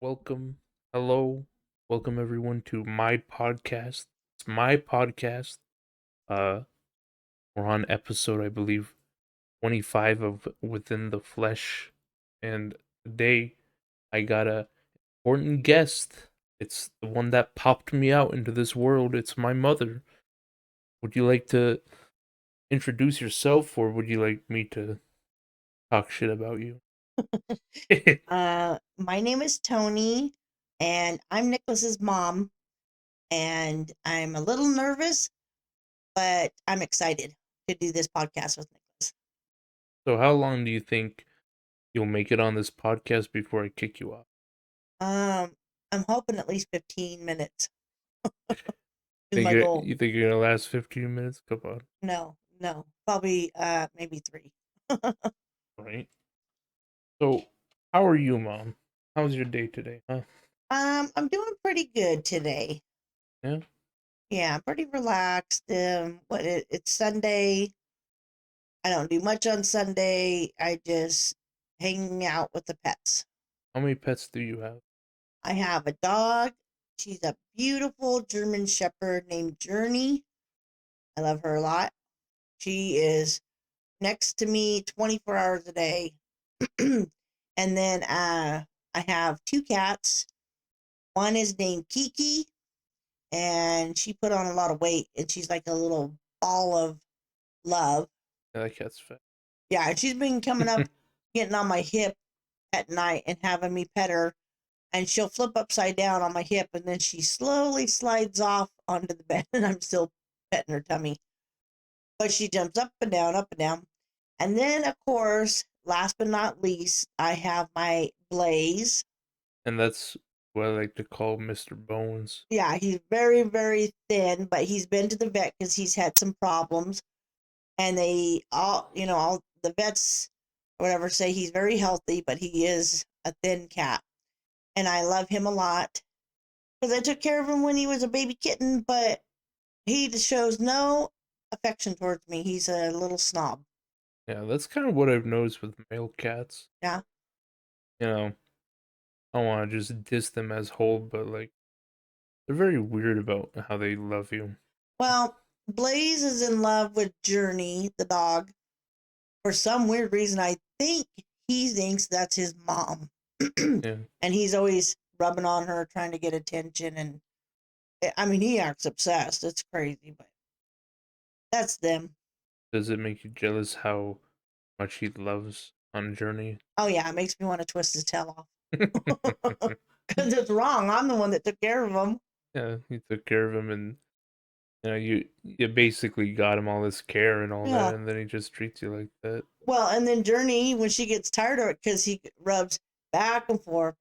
Welcome, hello, welcome everyone to my podcast. It's my podcast. Uh, we're on episode, I believe, 25 of Within the Flesh, and today I got a important guest. It's the one that popped me out into this world. It's my mother. Would you like to introduce yourself, or would you like me to talk shit about you? My name is Tony, and I'm Nicholas's mom, and I'm a little nervous, but I'm excited to do this podcast with Nicholas. So, how long do you think you'll make it on this podcast before I kick you off? Um, I'm hoping at least 15 minutes is Think my goal. you think you're gonna last 15 minutes? Come on, No, probably maybe 3. right? So, how are you, Mom? How's your day today? Huh? I'm doing pretty good today. Yeah. Yeah, pretty relaxed. It's Sunday. I don't do much on Sunday. I just hang out with the pets. How many pets do you have? I have a dog. She's a beautiful German Shepherd named Journey. I love her a lot. She is next to me 24 hours a day. And then I have 2 cats. One is named Kiki, and she put on a lot of weight, and she's like a little ball of love. Yeah, that cat's fat. Yeah, and she's been coming up, getting on my hip at night and having me pet her, and she'll flip upside down on my hip, and then she slowly slides off onto the bed, and I'm still petting her tummy. But she jumps up and down, up and down. And then, of course, last but not least, I have my Blaze. And that's what I like to call Mr. Bones. Yeah, he's very, very thin, but he's been to the vet because he's had some problems. And all the vets, or whatever, say he's very healthy, but he is a thin cat. And I love him a lot because I took care of him when he was a baby kitten, but he just shows no affection towards me. He's a little snob. Yeah, that's kind of what I've noticed with male cats. Yeah. You know, I don't want to just diss them as whole, but like they're very weird about how they love you. Well, Blaze is in love with Journey, the dog. For some weird reason, I think he thinks that's his mom. Yeah. And he's always rubbing on her, trying to get attention. And I mean, he acts obsessed. It's crazy, but that's them. Does it make you jealous how much he loves on Journey? Oh, yeah, it makes me want to twist his tail off. Because it's wrong. I'm the one that took care of him. Yeah, you took care of him, and you basically got him all this care and all that, Yeah. and then he just treats you like that. Well, and then Journey, when she gets tired of it, because he rubs back and forth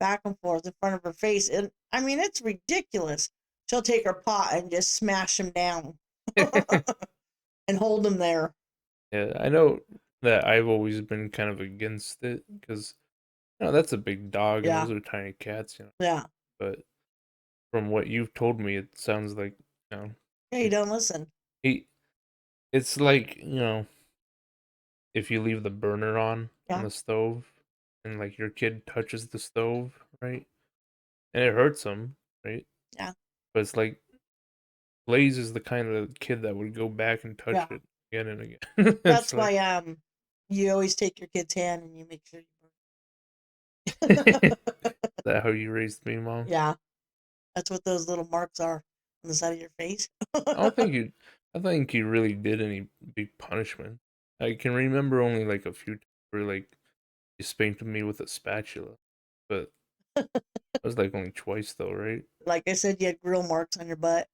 in front of her face. And I mean, it's ridiculous. She'll take her paw and just smash him down and hold him there. Yeah, I know that I've always been kind of against it because that's a big dog and Yeah. those are tiny cats. Yeah. But from what you've told me, it sounds like you know Yeah, you it, don't listen. he it's like if you leave the burner on Yeah. the stove and like your kid touches the stove, right, and it hurts him, right, Yeah. but it's like Blaze is the kind of kid that would go back and touch Yeah. it again and again. It's That's like why you always take your kid's hand and you make sure you is that how you raised me, mom? Yeah. That's what those little marks are on the side of your face. I don't think you. I think you really did any big punishment. I can remember only like a few times where like you spanked me with a spatula, but that was like only twice though, right? Like I said, you had grill marks on your butt.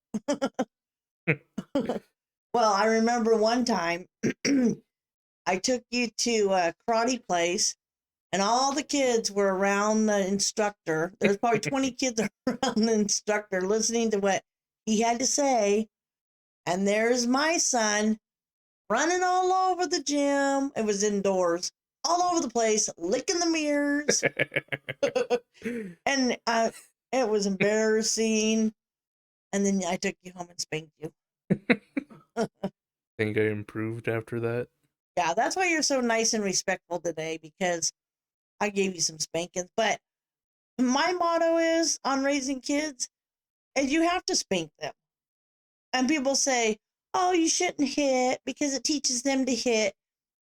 Well, I remember one time I took you to a karate place and all the kids were around the instructor. There was probably 20 kids around the instructor listening to what he had to say. And there's my son running all over the gym. It was indoors, all over the place, licking the mirrors. And it was embarrassing. And then I took you home and spanked you. Think I improved after that. Yeah, that's why you're so nice and respectful today because I gave you some spankings. But My motto is on raising kids is you have to spank them. And people say, oh, you shouldn't hit because it teaches them to hit.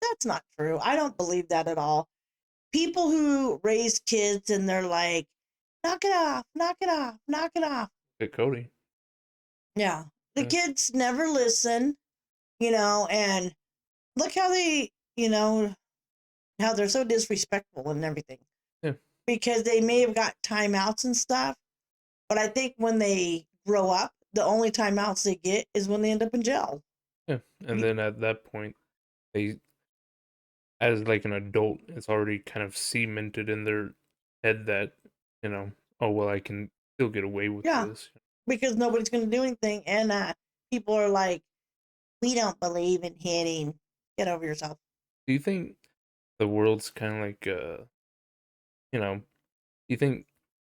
That's not true. I don't believe that at all. People who raise kids and they're like, knock it off, knock it off, knock it off. Hey, Cody. Yeah. The Yeah. kids never listen, and look how they, how they're so disrespectful and everything. Yeah. Because they may have got timeouts and stuff, but I think when they grow up, the only timeouts they get is when they end up in jail. Yeah. And then at that point, they, as like an adult, it's already kind of cemented in their head that, you know, oh, well, I can still get away with Yeah, this. because nobody's going to do anything. And people are like, we don't believe in hitting. Get over yourself. Do you think the world's kind of like, you know, do you think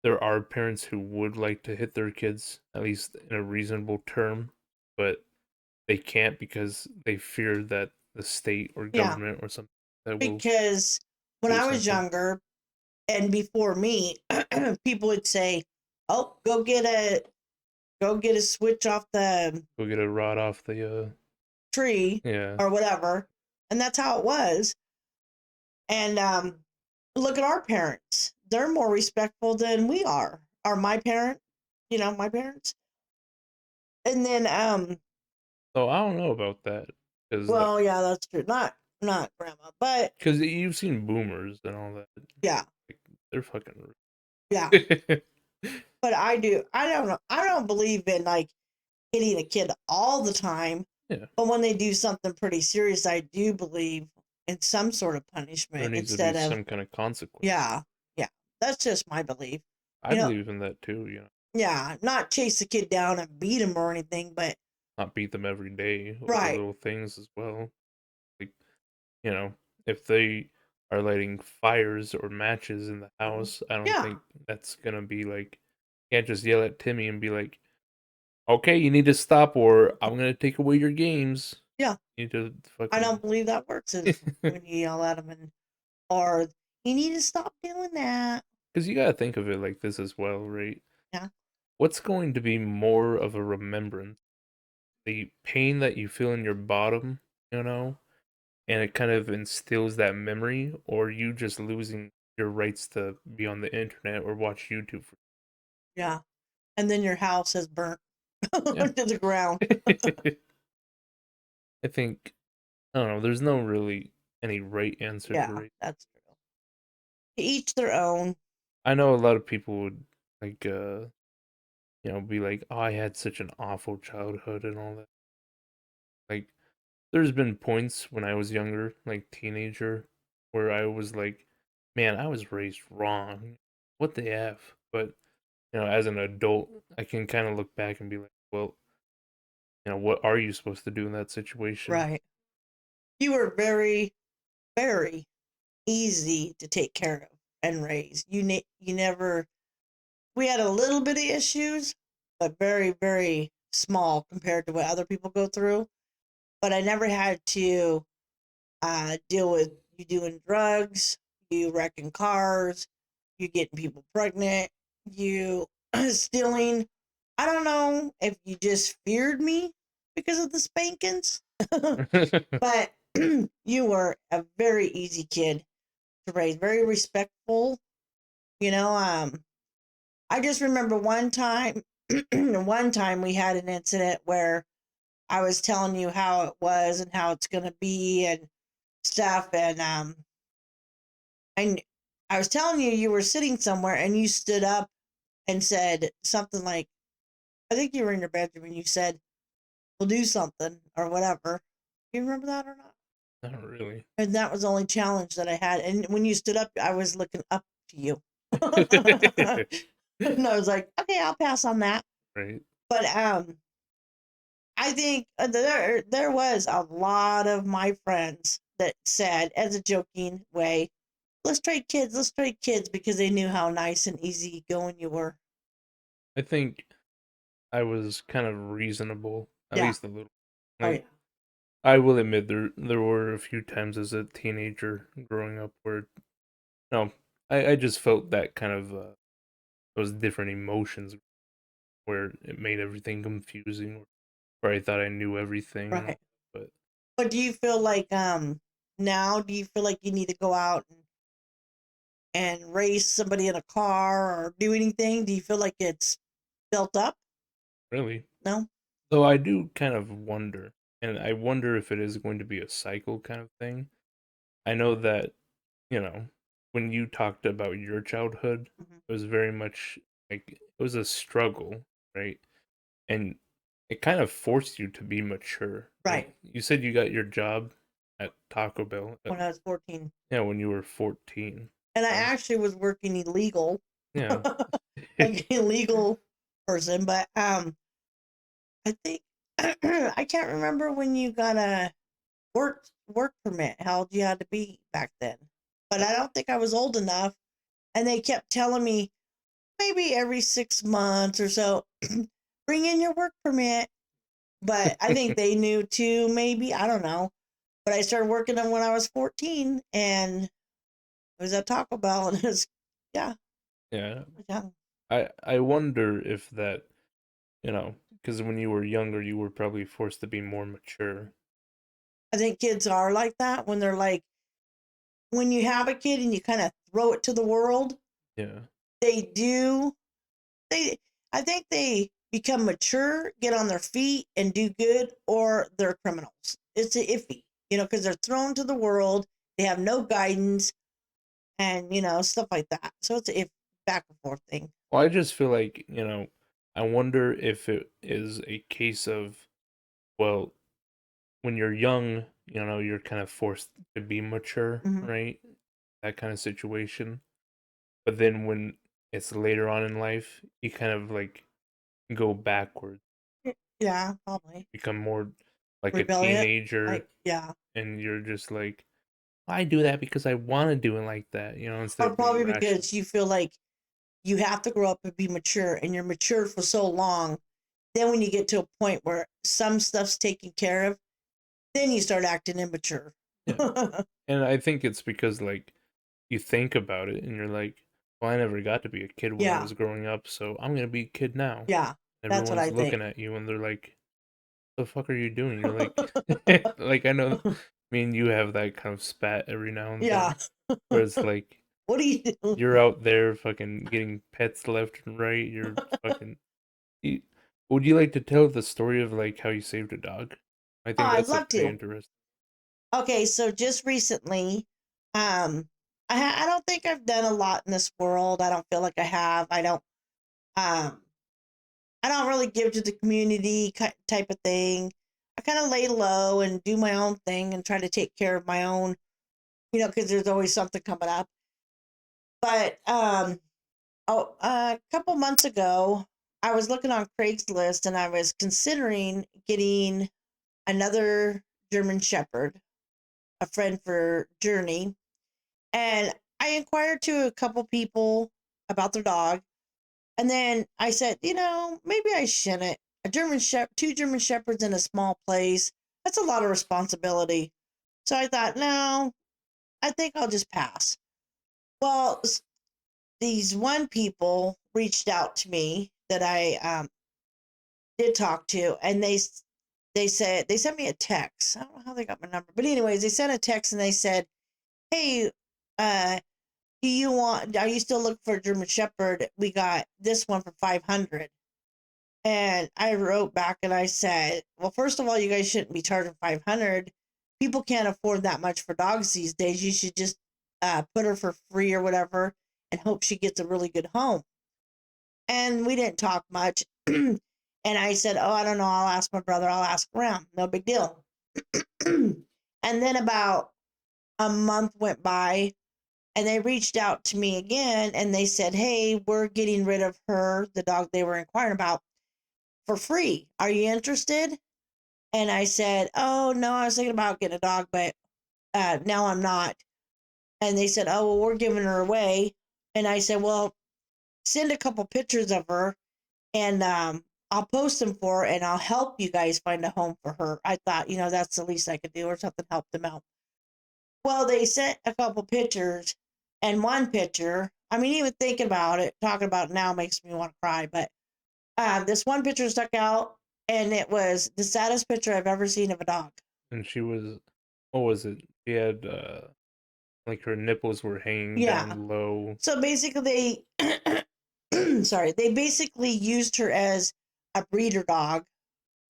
there are parents who would like to hit their kids, at least in a reasonable term, but they can't because they fear that the state or Yeah, government or something that will because when do I was something? younger and before me, people would say, "Oh, go get a switch off the Go get a rod off the, tree yeah. or whatever," and that's how it was. And look at our parents; they're more respectful than we are. Or my parents. And then So I don't know about that because well, yeah, that's true. Not grandma, but because you've seen boomers and all that. yeah, Like, they're fucking. yeah. But I do. I don't know. I don't believe in like hitting a kid all the time. Yeah, But when they do something pretty serious, I do believe in some sort of there punishment needs to be instead of some kind of consequence. yeah, yeah. That's just my belief. I You know, believe in that too. yeah, not chase the kid down and beat him or anything, but Not beat them every day over right. little things as well. Like, you know, if they are lighting fires or matches in the Mhm. house, I don't Yeah, think that's gonna be like, can't just yell at Timmy and be like, okay, you need to stop or I'm gonna take away your games. yeah. You need to I don't fucking. believe that works is when you yell at him or you need to stop doing that. Because you gotta think of it like this as well, right? Yeah, What's going to be more of a remembrance? The pain that you feel in your bottom, you know, and it kind of instills that memory, or you just losing your rights to be on the internet or watch YouTube for. yeah. And then your house is burnt Yeah. to the ground. I think, I don't know, there's no really any right answer to Yeah, it. that's true. To each their own. I know a lot of people would like be like, "Oh, I had such an awful childhood and all that." Like there's been points when I was younger, like teenager, where I was like, "Man, I was raised wrong. What the F?" But, as an adult, I can kind of look back and be like, "Well, what are you supposed to do in that situation?" Right. You were very, very easy to take care of and raise. You never. We had a little bit of issues, but very, very small compared to what other people go through. But I never had to deal with you doing drugs, you wrecking cars, you getting people pregnant, you stealing. I don't know if you just feared me because of the spankings, but you were a very easy kid to raise, very respectful. You know, I just remember one time, one time we had an incident where I was telling you how it was and how it's going to be and stuff. And I, I was telling you you were sitting somewhere and you stood up and said something like, I think you were in your bedroom and you said, we'll do something or whatever. Do you remember that or not? Not really. And that was the only challenge that I had. And when you stood up, I was looking up to you. And I was like, okay, I'll pass on that. Right. But I think there was a lot of my friends that said, as a joking way, let's trade kids," because they knew how nice and easy going you were. I think I was kind of reasonable, at Yeah. least a little. Oh yeah. Like I will admit there were a few times as a teenager growing up where no, I just felt that kind of those different emotions where it made everything confusing, where I thought I knew everything, Right. but But do you feel like now do you feel like you need to go out and race somebody in a car or do anything? Do you feel like it's built up? really. No? Though I do kind of wonder, and I wonder if it is going to be a cycle kind of thing. I know that, you know, when you talked about your childhood, Mhm. it was very much like it was a struggle, right? And it kind of forced you to be mature. Right. Like you said, you got your job at Taco Bell, When I was 14. yeah, when you were 14. And I You know? actually was working illegal. Yeah. Like an illegal person, but I think I can't remember when you got a work permit, how old you had to be back then. But I don't think I was old enough. And they kept telling me maybe every 6 months or so, bring in your work permit. But I think they knew too, maybe. I don't know. But I started working on when I was 14 and it was at Taco Bell and it was, yeah, Yeah. I was young. I wonder if that, because when you were younger, you were probably forced to be more mature. I think kids are like that when they're like, when you have a kid and you kind of throw it to the world, Yeah. they do. They, I think they become mature, get on their feet, and do good, or they're criminals. It's a iffy, because they're thrown to the world. They have no guidance, and stuff like that. So it's a back and forth thing. Well, I just feel like, I wonder if it is a case of, well, when you're young, you're kind of forced to be mature, Hmm. right? That kind of situation. But then when it's later on in life, you kind of like go backwards, Yeah, probably become more like a rebellion. teenager, Like, yeah, and you're just like, I do that because I want to do it like that, instead or of being probably rational. because you feel like you have to grow up and be mature, and you're mature for so long. Then when you get to a point where some stuff's taken care of, then you start acting immature. Yeah. And I think it's because like you think about it and you're like, well, I never got to be a kid when I Yeah, was growing up, so I'm gonna be a kid now. yeah, that's what Everyone's I think. looking at you and they're like, the fuck are you doing? You're like, like I know, me and you have that kind of spat every now and Yeah. then, where it's like What do you do? you're out there fucking getting pets left and right. You're fucking. You, would you like to tell the story of like how you saved a dog? I Oh, think I'd that's a love pretty to. interesting. Okay, so just recently, um, I don't think I've done a lot in this world. I don't feel like I have. Um, I don't really give to the community type of thing. I kind of lay low and do my own thing and try to take care of my own, because there's always something coming up. But a couple months ago, I was looking on Craigslist and I was considering getting another German Shepherd, a friend for Journey. And I inquired to a couple people about their dog. And then I said, maybe I shouldn't. Two German Shepherds in a small place. That's a lot of responsibility. So I thought, no, I think I'll just pass. Well, these one people reached out to me that I did talk to, and they said they sent me a text. I don't know how they got my number, but anyways, they sent a text and they said, "Hey, uh, are you still looking for a German Shepherd? We got this one for 500." And I wrote back and I said, well, first of all, you guys shouldn't be charging 500. People can't afford that much for dogs these days. You should just put her for free or whatever and hope she gets a really good home. And we didn't talk much. And I said, oh, I don't know. I'll ask my brother. I'll ask around. No big deal. And then about a month went by and they reached out to me again and they said, hey, we're getting rid of her, the dog they were inquiring about, for free. Are you interested? And I said, oh, no, I was thinking about getting a dog, but now I'm not. And they said, oh, well, we're giving her away. And I said, well, send a couple pictures of her and I'll post them for her and I'll help you guys find a home for her. I thought, that's the least I could do or something, help them out. Well, they sent a couple pictures and one picture I mean, even thinking about it, talking about it now makes me want to cry. But this one picture stuck out, and it was the saddest picture I've ever seen of a dog. And she was, what was it? She had like her nipples were hanging Yeah. down low. So basically, they sorry, they basically used her as a breeder dog,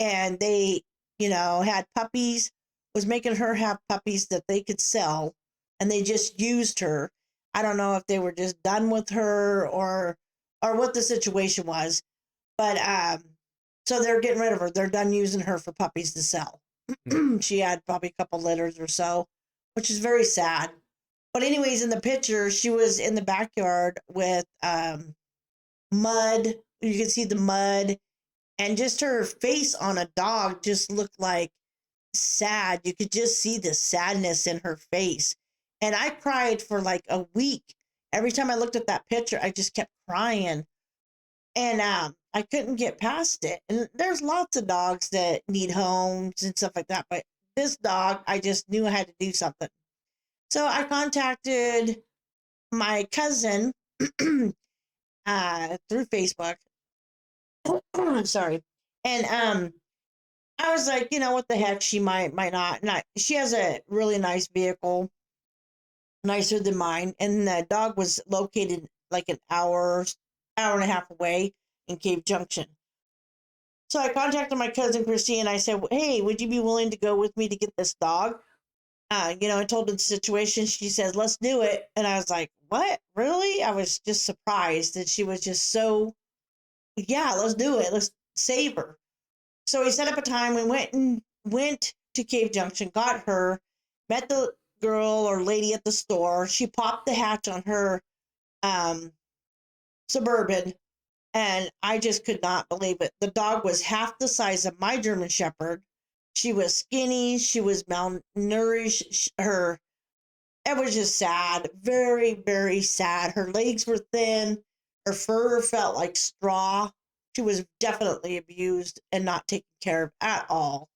and they, had puppies, was making her have puppies that they could sell, and they just used her. I don't know if they were just done with her or what the situation was, but so they're getting rid of her. They're done using her for puppies to sell. Yeah. She had probably a couple litters or so, which is very sad. But anyways, in the picture, she was in the backyard with mud. You can see the mud, and just her face on a dog just looked like sad. You could just see the sadness in her face. And I cried for like a week. Every time I looked at that picture, I just kept crying. And I couldn't get past it. And there's lots of dogs that need homes and stuff like that. But this dog, I just knew I had to do something. So I contacted my cousin through Facebook. Sorry. And I was like, what the heck, she might not. She has a really nice vehicle, nicer than mine, and the dog was located like an hour and a half away in Cave Junction. So I contacted my cousin Christy and I said, "Hey, would you be willing to go with me to get this dog?" I told her the situation. She says, "Let's do it." And I was like, "What? Really?" I was just surprised that she was just so, yeah, let's do it. Let's save her. So we set up a time. We went to Cave Junction, got her, met the girl or lady at the store. She popped the hatch on her um, Suburban, and I just could not believe it. The dog was half the size of my German Shepherd. She was skinny. She was malnourished. It was just sad, very, very sad. Her legs were thin. Her fur felt like straw. She was definitely abused and not taken care of at all.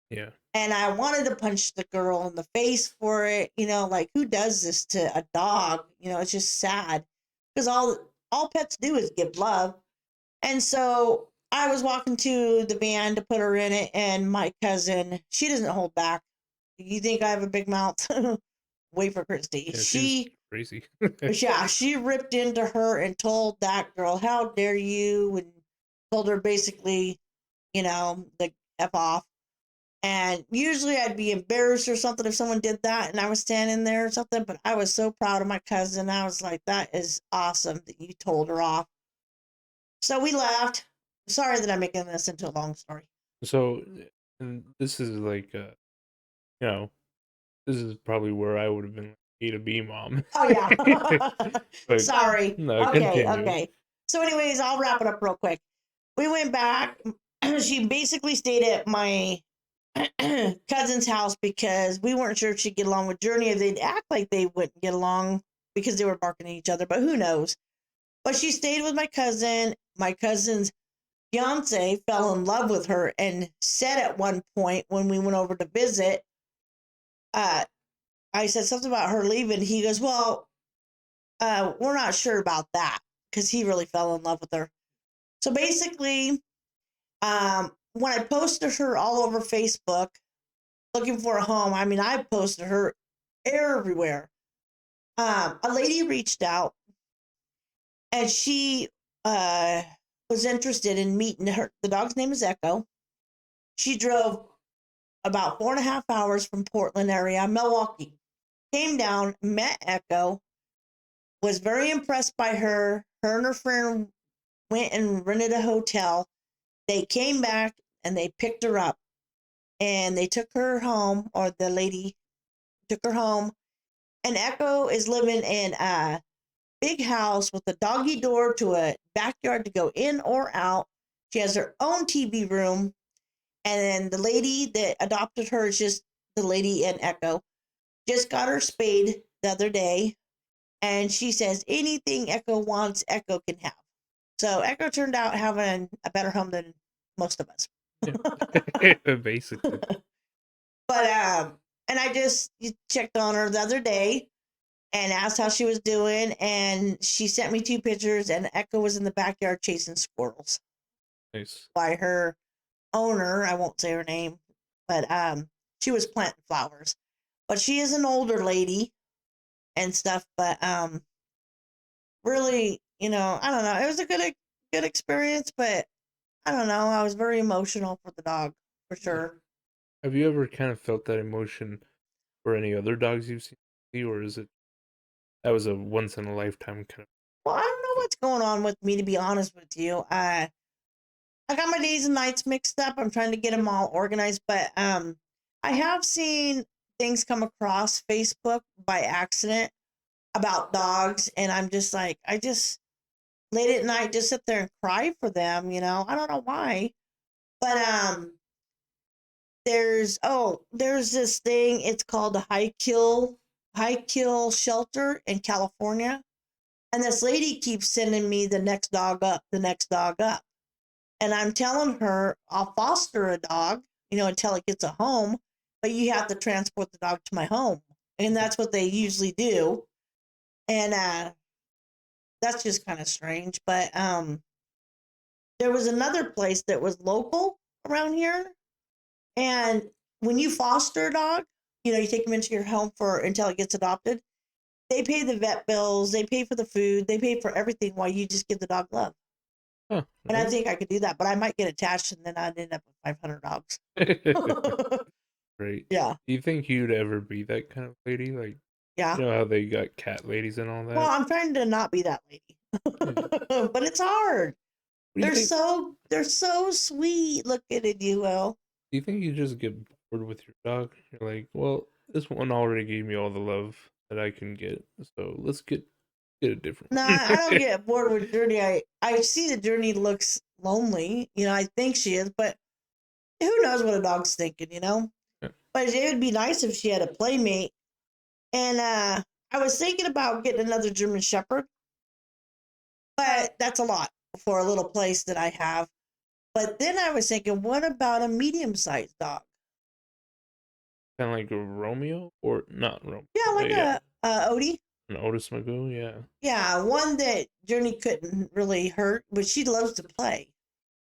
Yeah. And I wanted to punch the girl in the face for it. Like, who does this to a dog? It's just sad because all pets do is give love. And so I was walking to the van to put her in it, and my cousin, she doesn't hold back. You think I have a big mouth? Wait for Christy. Yeah, she's crazy. Yeah, she ripped into her and told that girl, "How dare you?" And told her basically, the F off. And usually I'd be embarrassed or something if someone did that and I was standing there or something, but I was so proud of my cousin. I was like, that is awesome that you told her off. So we left. Sorry that I'm making this into a long story. So, and this is like, you know, this is probably where I would have been like, A to B mom. Oh, yeah. But Sorry. no, Okay, continue. okay. So, anyways, I'll wrap it up real quick. We went back. She basically stayed at my cousin's house because we weren't sure if she'd get along with Journey, if they'd act like they wouldn't get along because they were barking at each other, but who knows? But she stayed with my cousin. My cousin's fiance fell in love with her and said at one point when we went over to visit, uh, I said something about her leaving. He goes, "Well, we're not sure about that," because he really fell in love with her. So basically, when I posted her all over Facebook looking for a home, I mean, I posted her everywhere. A lady reached out and she was interested in meeting her. The dog's name is Echo. She drove about 4.5 hours from Portland area, Milwaukee. Came down, met Echo, was very impressed by her. Her and her friend went and rented a hotel. They came back and they picked her up and they took her home, or the lady took her home. And Echo is living in a big house with a doggy door to a backyard to go in or out. She has her own TV room. And then the lady that adopted her is just the lady in Echo. Just got her spayed the other day. And she says anything Echo wants, Echo can have. So Echo turned out having a better home than most of us. Yeah. Basically. But and I just checked on her the other day, and asked how she was doing. And she sent me 2 pictures, and Echo was in the backyard chasing squirrels Nice. by her owner. I won't say her name, but she was planting flowers. But she is an older lady and stuff. But really, I don't know. It was a good experience, but I don't know. I was very emotional for the dog for sure. Have you ever kind of felt that emotion for any other dogs you've seen, or is it that was a once in a lifetime kind of Well, I don't know thing? what's going on with me, to be honest with you. I got my days and nights mixed up. I'm trying to get them all organized, but I have seen things come across Facebook by accident about dogs, and I'm just like, I just late at night just sit there and cry for them. I don't know why, but there's this thing. It's called the High Kill Shelter in California, and this lady keeps sending me the next dog up, the next dog up. And I'm telling her I'll foster a dog, until it gets a home, but you have to transport the dog to my home. And that's what they usually do. And that's just kind of strange. But there was another place that was local around here. And when you foster a dog, you take them into your home for until it gets adopted. They pay the vet bills, they pay for the food, they pay for everything while you just give the dog love. Huh, And I nice. think I could do that, but I might get attached and then I'd end up with 500 dogs. Great. Yeah. Do you think you'd ever be that kind of lady? Like, Yeah. you know how they got cat ladies and all Well, that? I'm trying to not be that lady. Yeah. But it's hard. What do you think? They're so sweet. Look at it, you will. Do you think you just get bored with your dog? You're like, well, this one already gave me all the love that I can get, so let's get a different Nah, one. I don't get bored with Journey. I see that Journey looks lonely. I think she is, but who knows what a dog's thinking? Yeah. But it would be nice if she had a playmate. And I was thinking about getting another German Shepherd, but that's a lot for a little place that I have. But then I was thinking, what about a medium-sized dog? Kind of like a Romeo or not Romeo? Yeah, like Yeah, a Odie. an Otis Magoo. Yeah, Yeah, one that Journey couldn't really hurt, but she loves to play.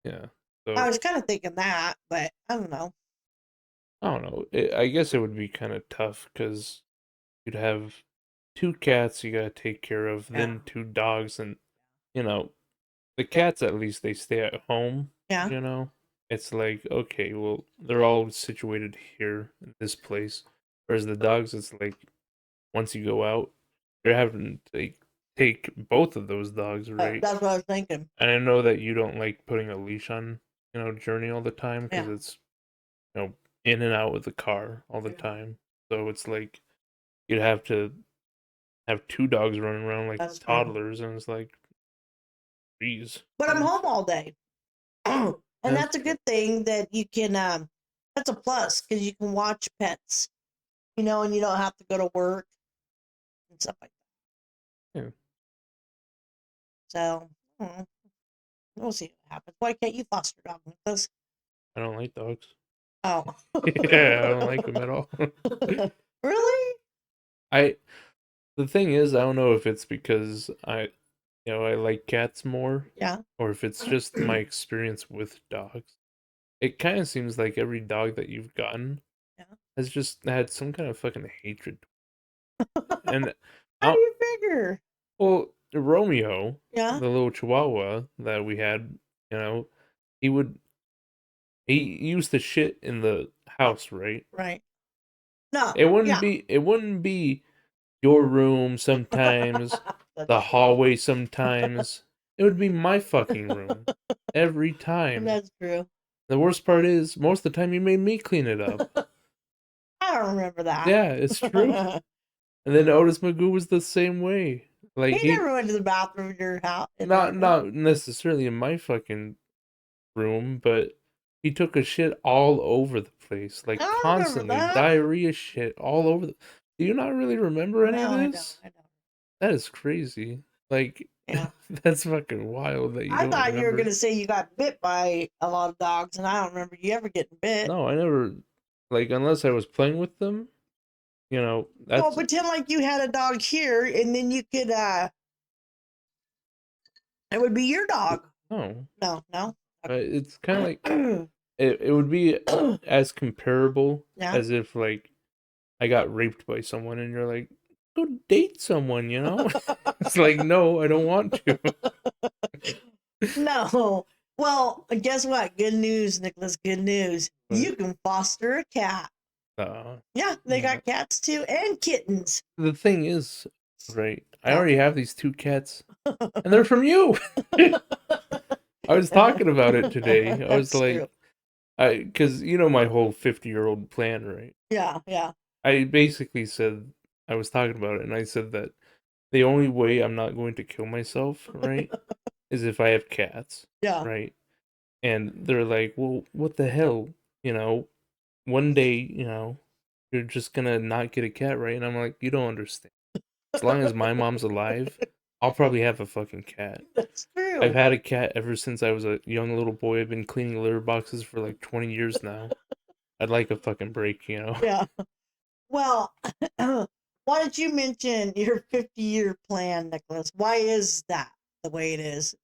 yeah. I So was kind of thinking that, but I don't know. I don't know. I guess it would be kind of tough because you'd have two cats you gotta take care of, Yeah. then two dogs, and you know the cats at least they stay at home. Yeah. It's like okay, well they're all situated here in this place, whereas the dogs, it's like once you go out, you're having to take both of those dogs, right? That's what I was thinking. And I know that you don't like putting a leash on, Journey all the time because Yeah. it's, in and out with the car all the Yeah. time. So it's like you'd have to have two dogs running around like That's true. toddlers, and it's like, geez. But I'm home all day. And That's that's a true. good thing that you can, that's a plus because you can watch pets, and you don't have to go to work and stuff like that. Yeah, So, we'll see what happens. Why can't you foster a dog with us? I don't like dogs. Oh. Yeah, I don't like them at all. Really? I The thing is, I don't know if it's because I like cats more, Yeah. or if it's just my experience with dogs. It kind of seems like every dog that you've gotten Yeah. has just had some kind of fucking hatred. And How I, do you figure? well, Romeo, Yeah. the little Chihuahua that we had, you know, he would he used to shit in the house, right? Right. No. It wouldn't Yeah. be it wouldn't be your room sometimes, That's the true. hallway sometimes. It would be my fucking room every time. That's true. The worst part is most of the time you made me clean it up. I don't remember that. Yeah, it's true. And then Otis Magoo was the same way. Like He never went to the bathroom in your house in your room. not necessarily in my fucking room, but he took a shit all over the place, I like don't remember constantly that. diarrhea shit all over the. Do you not really remember any of No, I don't. this? I don't. That is crazy. Like Yeah. that's fucking wild that you I don't thought you were remember. gonna say you got bit by a lot of dogs, and I don't remember you ever getting bit. No, I never, like, unless I was playing with them. You know, Well, that's pretend like you had a dog here, and then you could. It would be your dog. no. No, no. It's kind of like it would be as comparable Yeah. as if like I got raped by someone and you're like, go date someone, you know? It's like, no, I don't want to. No. Well, guess what? Good news, Nicholas. Good news. But You can foster a cat. Yeah, they yeah. got cats too and kittens. The thing is, right? I Yeah. already have these 2 cats, and they're from you. I was talking about it today. I was That's true. like, because you know my whole 50-year-old plan, right? Yeah, yeah. I basically said I was talking about it, and I said that the only way I'm not going to kill myself, right, is if I have cats, Yeah. right? And they're like, well, what the hell? You know, one day, you're just gonna not get a cat, right? And I'm like, you don't understand. As long as my mom's alive, I'll probably have a fucking cat. That's I've true. had a cat ever since I was a young little boy. I've been cleaning litter boxes for like 20 years now. I'd like a fucking break, you know? Yeah. Well, why don't you mention your 50-year plan, Nicholas? Why is that the way it is?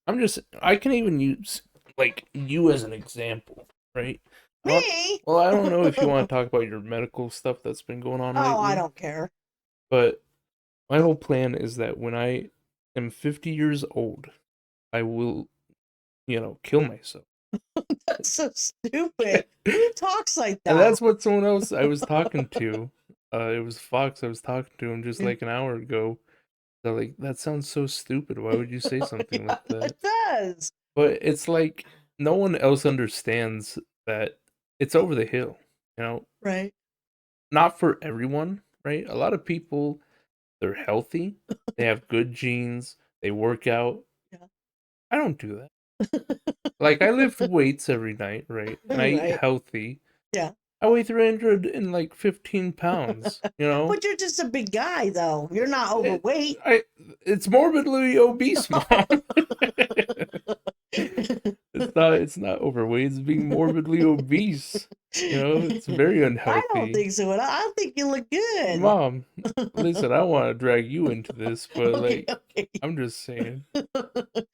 I can even use like you as an example, right? Me? Well, I don't know if you want to talk about your medical stuff that's been going on Oh, I lately, don't care. but my whole plan is that when I am 50 years old, I will, kill myself. That's so stupid. Who talks like And that? that's what someone else I was talking to, it was Fox, I was talking to him just like an hour ago. They're like, that sounds so stupid. Why would you say something Yeah, like that? it does. But it's like no one else understands that it's over the hill, you know? Right. Not for everyone, right? A lot of people, they're healthy, they have good genes, they work out. Yeah. I don't do that. Like I lift weights every night, right? And I eat Right. healthy. Yeah. I weigh 315 pounds, you know? But you're just a big guy, though. You're not overweight. It's morbidly obese, mom. It's not overweight, it's being morbidly obese. You know, it's very I don't unhealthy. think so. I think you look good. Mom, listen, I don't want to drag you into this, but Okay, like okay. I'm just saying.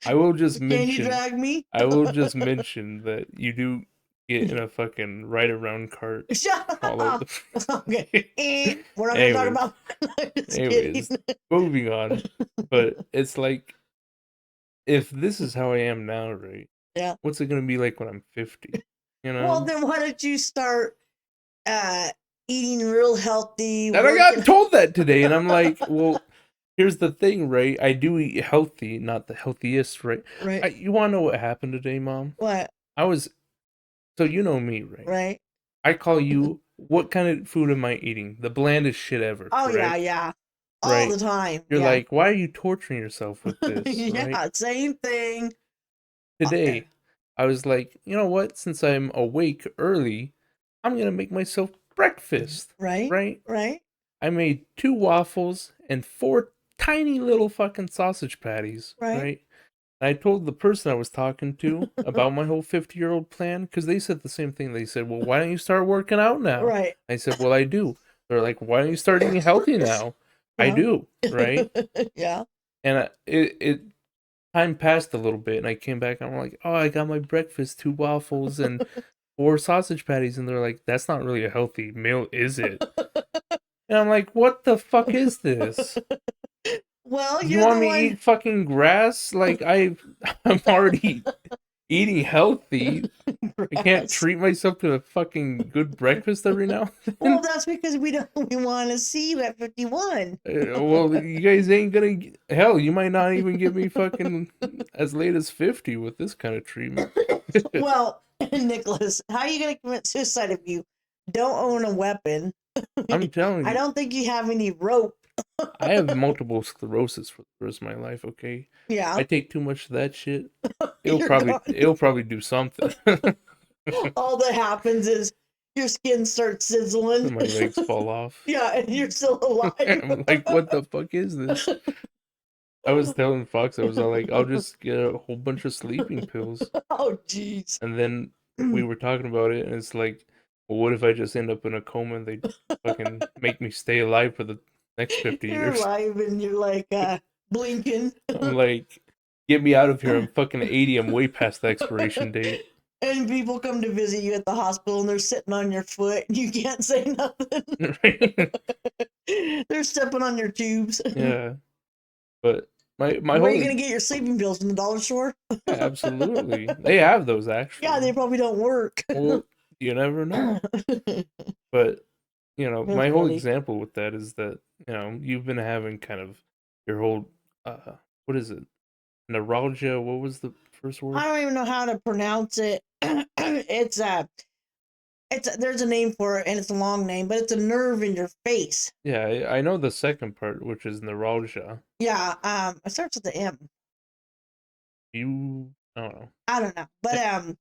I will just Can you mention drag me? I will just mention that you do get in a fucking ride around cart Shut all over up. Okay. We're not gonna talk anyways, about. Just kidding. anyways, moving on. But it's like if this is how I am now, right? Yeah. What's it gonna be like when I'm 50? You Well, know? then why don't you start uh eating real healthy, And I working? got told that today, and I'm like, well, here's the thing, right? I do eat healthy, not the healthiest, right? Right. You want to know what happened today, Mom? What? I was so you know me, right? Right. I call you. What kind of food am I eating? The blandest shit ever, Oh yeah, correct? yeah. All Right? the time. You're Yeah. like, why are you torturing yourself with this, right? Yeah, same thing. Today, I was like, you know what? Since I'm awake early, I'm gonna make myself breakfast, Right? right? Right? I made 2 waffles and 4 tiny little fucking sausage patties, Right? right? And I told the person I was talking to about my whole 50-year-old plan because they said the same thing. They said, well, why don't you start working out now? Right. I said, well, I do. They're like, why don't you start eating healthy now? I Yeah. do, right? Yeah. And it time passed a little bit, and I came back. And I'm like, oh, I got my breakfast, 2 waffles and 4 sausage patties, and they're like, that's not really a healthy meal, is it? And I'm like, what the fuck is this? Well, You you're want the me to one. eat fucking grass? Like I'm already eating healthy. I can't Grass. treat myself to a fucking good breakfast every now and Well, then. that's because we want to see you at 51. Well, you guys ain't gonna. Hell, you might not even get me fucking as late as 50 with this kind of treatment. Well, Nicholas, how are you going to commit suicide if you don't own a weapon? I'm telling I you, don't think you have any rope. I have multiple sclerosis for the rest of my life. Okay, I Yeah, take too much of that shit. It'll you're probably gone. it'll probably do something. All that happens is your skin starts sizzling. My legs fall off. Yeah, and you're still alive. I'm like, what the fuck is this? I was telling Fox, I was all like, I'll just get a whole bunch of sleeping pills. Oh, jeez. And then we were talking about it, and it's like, Well, what if I just end up in a coma and they fucking make me stay alive for the next 50 You're years? alive and you're like blinking. I'm like, get me out of here. I'm fucking 80. I'm way past the expiration date. And people come to visit you at the hospital and they're sitting on your foot and you can't say nothing. They're stepping on your tubes. Yeah. But my Where are whole you going to get your sleeping pills from the dollar store? yeah, absolutely. They have those Yeah, they actually. probably don't work. Well, you never know. But That's my whole funny. example with that is that, you've been having kind of your whole what is it? Neuralgia, what was the first I word? don't even know how to pronounce it. It's there's a name for it and it's a long name, but it's a nerve in your face. Yeah, I know the second part, which is neuralgia. Yeah, it starts with the M. I don't know. I don't know, but Eh,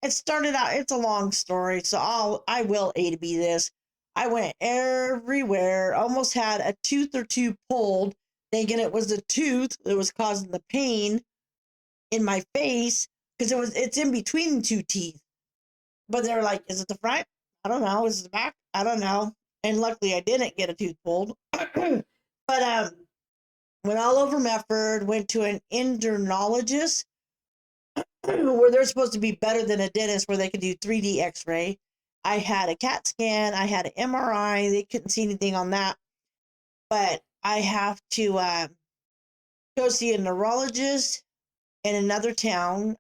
it started out. It's a long story, so I will A to B this. I went everywhere, almost had a tooth or two pulled, thinking it was the tooth that was causing the pain in my face because it's in between the two teeth. But they're like, is it the front? I don't know. Is it the back? I don't know. And luckily, I didn't get a tooth pulled. But went all over Medford. Went to an endocrinologist where they're supposed to be better than a dentist, where they can do 3D X-ray. I had a CAT scan. I had an MRI. They couldn't see anything on that. But I have to go see a neurologist in another town,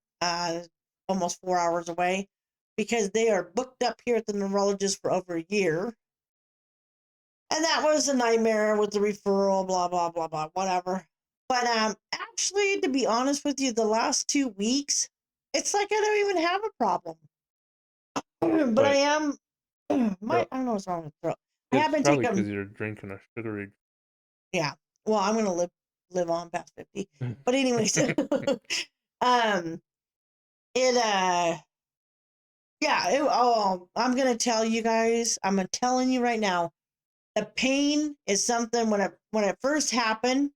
almost 4 hours away, because they are booked up here at the neurologist for over a year. And that was a nightmare with the referral, blah, blah, blah, blah, whatever. But actually, to be honest with you, the last 2 weeks, it's like I don't even have a problem. But I but am, uh, I don't know what's wrong with the throat. I have it's been probably because taking, you're drinking a sugary. yeah. Well, I'm gonna live on past 50. But anyways, um, it yeah. I'm gonna tell you guys. I'm telling you right now. The pain is something when it first happened.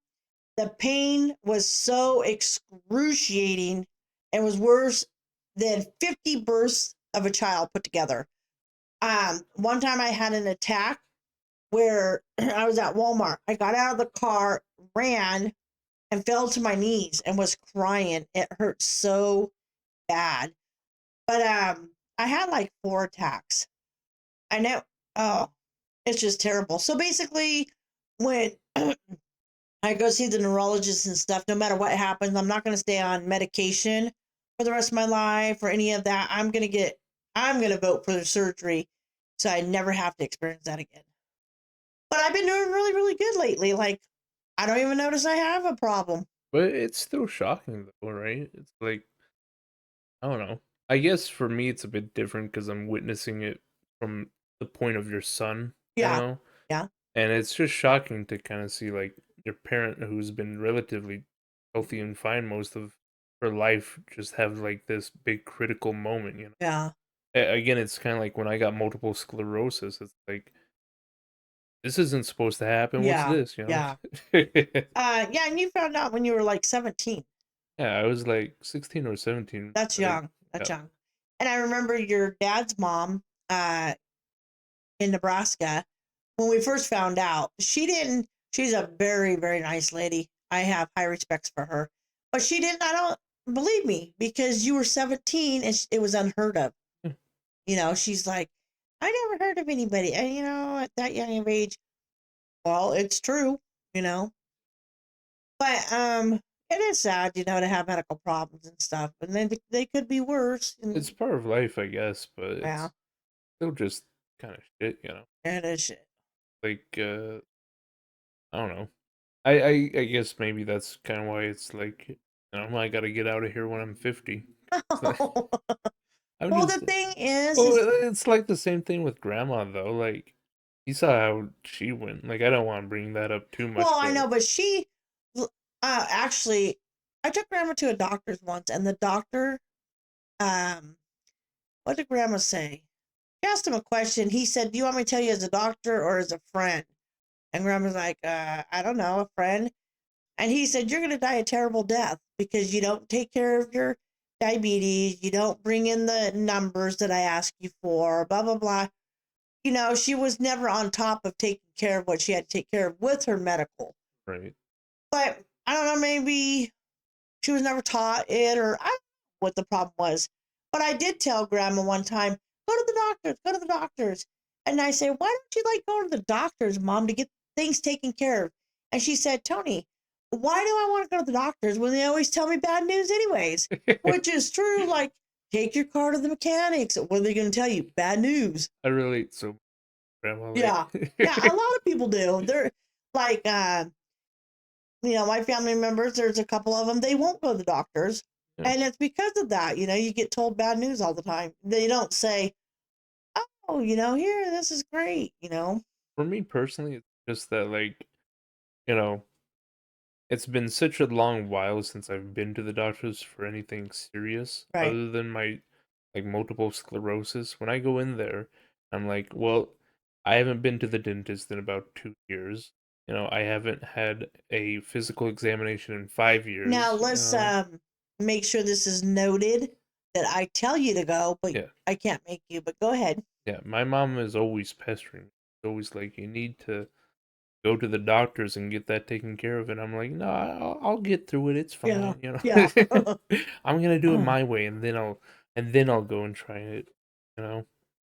The pain was so excruciating. It was worse than 50 births of a child put together. One time I had an attack where I was at Walmart. I got out of the car, ran, and fell to my knees and was crying. It hurt so bad. But I had like 4 attacks. I know. Oh, it's just terrible. So basically, when I go see the neurologist and stuff, no matter what happens, I'm not going to stay on medication for the rest of my life or any of that. I'm going to vote for the surgery so I never have to experience that again. But I've been doing really, really good lately. Like, I don't even notice I have a problem. But it's still shocking though, right? It's like, I don't know. I guess for me it's a bit different because I'm witnessing it from the point of your son, Yeah. Yeah. and it's just shocking to kind of see like your parent who's been relatively healthy and fine most of her life just have like this big critical moment. Yeah. Again, it's kind of like when I got multiple sclerosis. It's like this isn't supposed to happen. What's Yeah. this? Yeah. Yeah. And you found out when you were like 17. Yeah, I was like 16 or 17. That's Like, young. That's yeah, young. And I remember your dad's mom uh, in Nebraska when we first found out. She's a very, very nice lady. I have high respects for her. But I don't believe me because you were 17 and it was unheard of. She's like, I never heard of anybody. And, at that young of age, well, it's true, you know. But it is sad, to have medical problems and stuff. And then they could be worse. it's And part of life, I guess, but yeah, it's still just kind of shit. it is shit. Like, I don't know. I guess maybe that's kind of why it's like, I gotta get out of here when I'm 50. It's like, I'm Well, just, the thing is, well, it's like the same thing with grandma though. Like, you saw how she went. Like, I don't want to bring that up too much, well, I but know, but actually, I took grandma to a doctor's once, and the doctor, um, what did grandma say? She asked him a question. He said, "Do you want me to tell you as a doctor or as a friend?" And grandma's like, "I don't know, a friend." And he said, "You're gonna die a terrible death because you don't take care of your diabetes. You don't bring in the numbers that I ask you for, blah, blah, blah. You know, she was never on top of taking care of what she had to take care of with her medical. Right. But I don't know, maybe she was never taught it, or I don't know what the problem was. But I did tell grandma one time, go to the doctors, go to the doctors. And I said, why don't you like go to the doctors, mom, to get things taken care of? And she said, Tony, why do I want to go to the doctors when they always tell me bad news anyways? Which is true. Like, take your car to the mechanics. What are they going to tell you? Bad news. I relate so grandma Yeah. Yeah. A lot of people do. They're like, you know, my family members, there's a couple of them, they won't go to the doctors. Yeah. And it's because of that. You know, you get told bad news all the time. They don't say, oh, you know, here, this is great, you know? For me personally, it's just that like, you know, it's been such a long while since I've been to the doctors for anything serious Right. other than my like multiple sclerosis. When I go in there, I'm like, well, I haven't been to the dentist in about 2 years. You know, I haven't had a physical examination in five Now, years. You let's know, make sure this is noted that I tell you to go, but yeah, I can't make you, but go ahead. yeah. My mom is always pestering me. She's always like, you need to go to the doctors and get that taken care of. And I'm like, no, I'll get through it. It's Yeah. fine. You Yeah. know, I'm gonna do it my way, and then I'll go and try it. You know,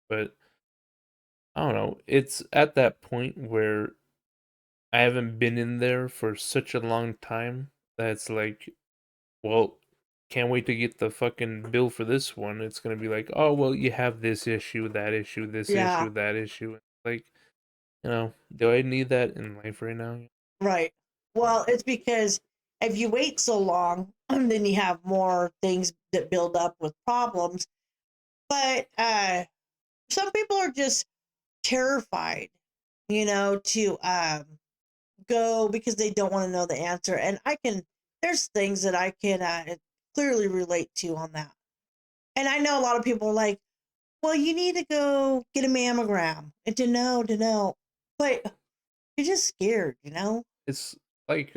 but I don't know. It's at that point where I haven't been in there for such a long time that it's like, well, can't wait to get the fucking bill for this one. It's gonna be like, oh well, you have this issue, that issue, this Yeah. issue, that issue. Like, you know, do I need that in life right now? Right. Well, it's because if you wait so long, then you have more things that build up with problems. But some people are just terrified, you know, to go because they don't want to know the answer. And there's things that I can clearly relate to on that. And I know a lot of people are like, well, you need to go get a mammogram and to know. But you're just scared, you know? It's like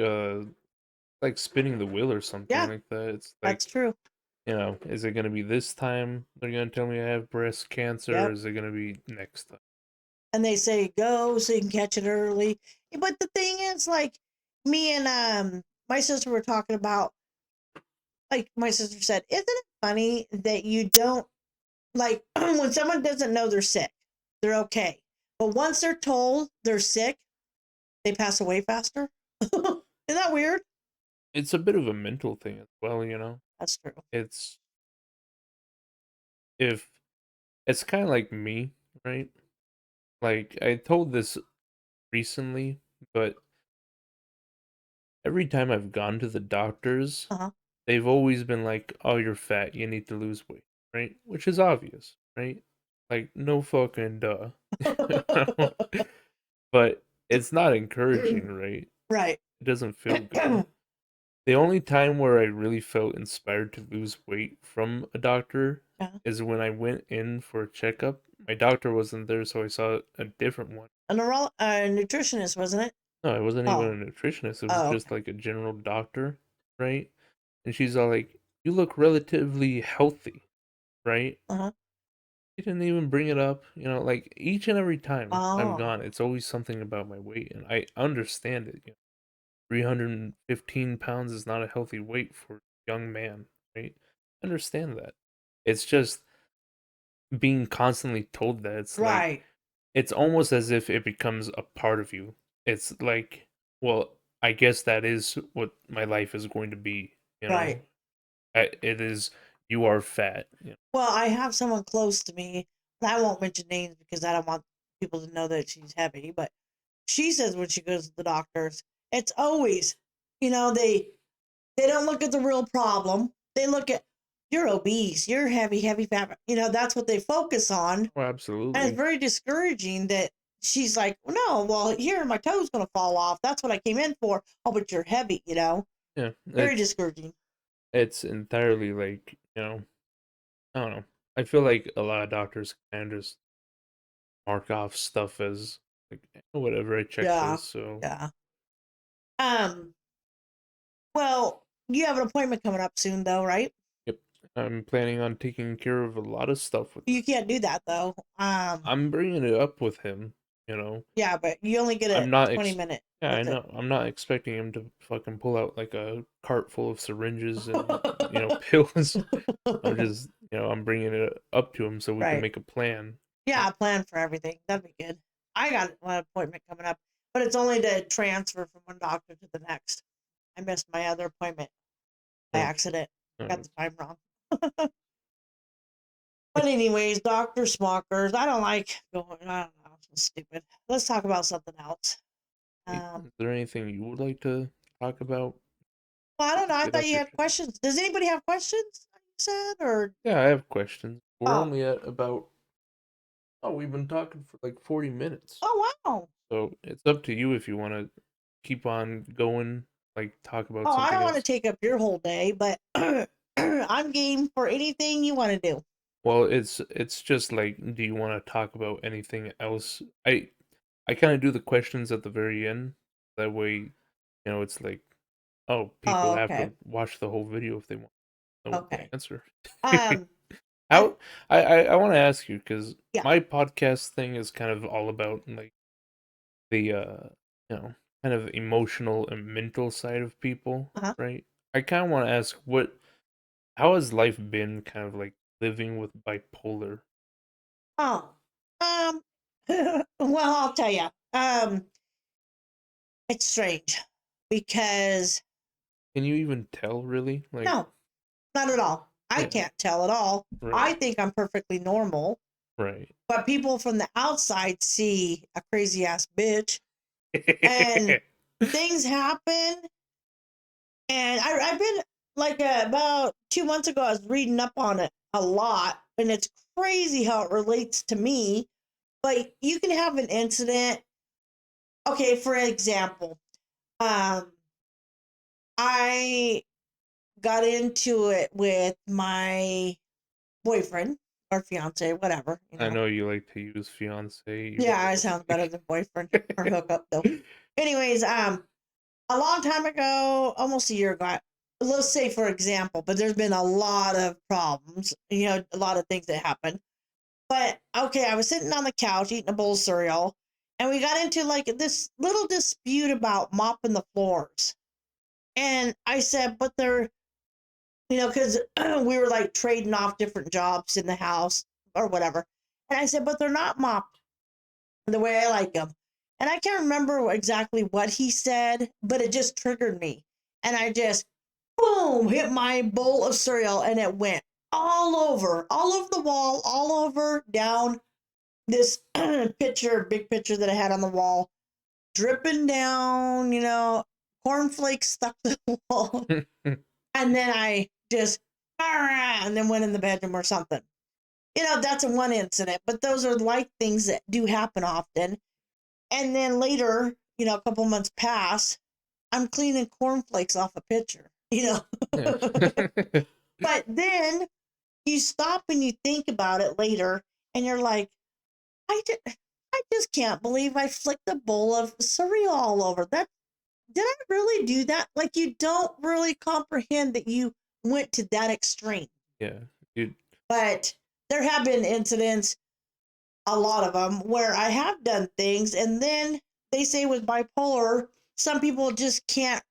spinning the wheel or something Yeah, like that. It's that's like, true. you know, is it gonna be this time they're gonna tell me I have breast cancer, or Yep. is it gonna be next time? And they say go so you can catch it early. But the thing is, like, me and my sister were talking about, like, my sister said, isn't it funny that you don't, like, when someone doesn't know they're sick, they're okay. But once they're told they're sick, they pass away faster. Isn't that weird? It's a bit of a mental thing as well, you know. That's true. It's if it's kind of like me, right? Like I told this recently, but every time I've gone to the doctors, Uh huh. they've always been like, "Oh, you're fat. You need to lose weight." Right? Which is obvious, right? Like no fucking duh. But it's not encouraging, right? Right. It doesn't feel good. The only time where I really felt inspired to lose weight from a doctor Yeah. is when I went in for a checkup. My doctor wasn't there, so I saw a different one. A nutritionist, wasn't it? No, it wasn't even Oh. a nutritionist. It was Oh, just okay. like a general doctor, right? And she's all like, "You look relatively healthy, right?" Uh huh. She didn't even bring it up. You know, like each and every time I've Oh. gone, it's always something about my weight, and I understand it. 315 pounds is not a healthy weight for a young man, right? Understand that. It's just being constantly told that. It's like, Right. it's almost as if it becomes a part of you. It's like, well, I guess that is what my life is going to be, you know? Right. It is, you are fat. You know? Well, I have someone close to me, and I won't mention names because I don't want people to know that she's heavy, but she says when she goes to the doctors, it's always, you know, they don't look at the real problem. They look at you're obese, you're heavy, heavy fat. You know, that's what they focus on. Oh, And it's absolutely. very discouraging that she's like, no, well, here my toe's gonna fall off. That's what I came in for. Oh, but you're heavy, you know. Yeah, Very discouraging. it's entirely like, you know, I don't know. I feel like a lot of doctors can just mark off stuff as like, whatever, I checked Yeah. this, so Yeah. Um, well, you have an appointment coming up soon though, right? yep. I'm planning on taking care of a lot of stuff with You her. can't do that though. I'm bringing it up with him, you know. Yeah, but you only get I'm a not 20-minute yeah, I visit. know. I'm not expecting him to fucking pull out like a cart full of syringes and, pills. I'm just, I'm bringing it up to him so we can Right. make a plan. Yeah, I plan for everything. That'd be good. I got an appointment coming up, but it's only to transfer from one doctor to the next. I missed my other appointment by Okay. accident. Got Okay. the time wrong. But anyways, Doctor Smockers, I don't like going. I don't know. It's stupid. Let's talk about something else. Is Um, there anything you would like to talk about? well, I don't know. I Get thought off you your had chest? questions. Does anybody have questions? You said or Yeah, I have questions. We're oh only at about we've been talking for like 40 minutes. oh wow. So it's up to you if you want to keep on going, like talk about Oh, I don't something want to else. take up your whole day, but I'm game for anything you want to do. Well, it's just like, do you want to talk about anything else? I kind of do the questions at the very end. That way, it's like, oh, people Oh, have okay. to watch the whole video if they want to know the Okay. answer. Um, I How I want to ask you because yeah. my podcast thing is kind of all about like the you know kind of emotional and mental side of people, Uh-huh. right? I kind of want to ask how has life been kind of like living with bipolar? Oh. Um well, I'll tell you. It's strange because Can you even tell really? Like, no, not at all. I yeah, can't tell at all. I right. think I'm perfectly normal, Right. but people from the outside see a crazy ass bitch and things happen. And I've been like about 2 months ago, I was reading up on it a lot, and it's crazy how it relates to me. Like you can have an incident. Okay, for example, um, I got into it with my boyfriend or fiance, whatever, you I know. know you like to use fiance even Yeah, it though sounds better than boyfriend or hookup though. Anyways, a long time ago, almost a year ago, let's say for example, but there's been a lot of problems, a lot of things that happened. But okay, I was sitting on the couch eating a bowl of cereal, and we got into like this little dispute about mopping the floors. And I said, but they're, because we were like trading off different jobs in the house or whatever. And I said, but they're not mopped the way I like them. And I can't remember exactly what he said, but it just triggered me. And I just, boom, hit my bowl of cereal and it went all over the wall, all over down this big picture that I had on the wall, dripping down, cornflakes stuck to the wall. And then I just, and then went in the bedroom or something. That's a one incident, but those are like things that do happen often. And then later, a couple months pass, I'm cleaning cornflakes off a pitcher, yeah. But then you stop and you think about it later and you're like, I just can't believe I flicked a bowl of cereal all over. Did I really do that? Like you don't really comprehend that you went to that extreme. Yeah. Dude, But there have been incidents, a lot of them, where I have done things and then they say with bipolar, some people just can't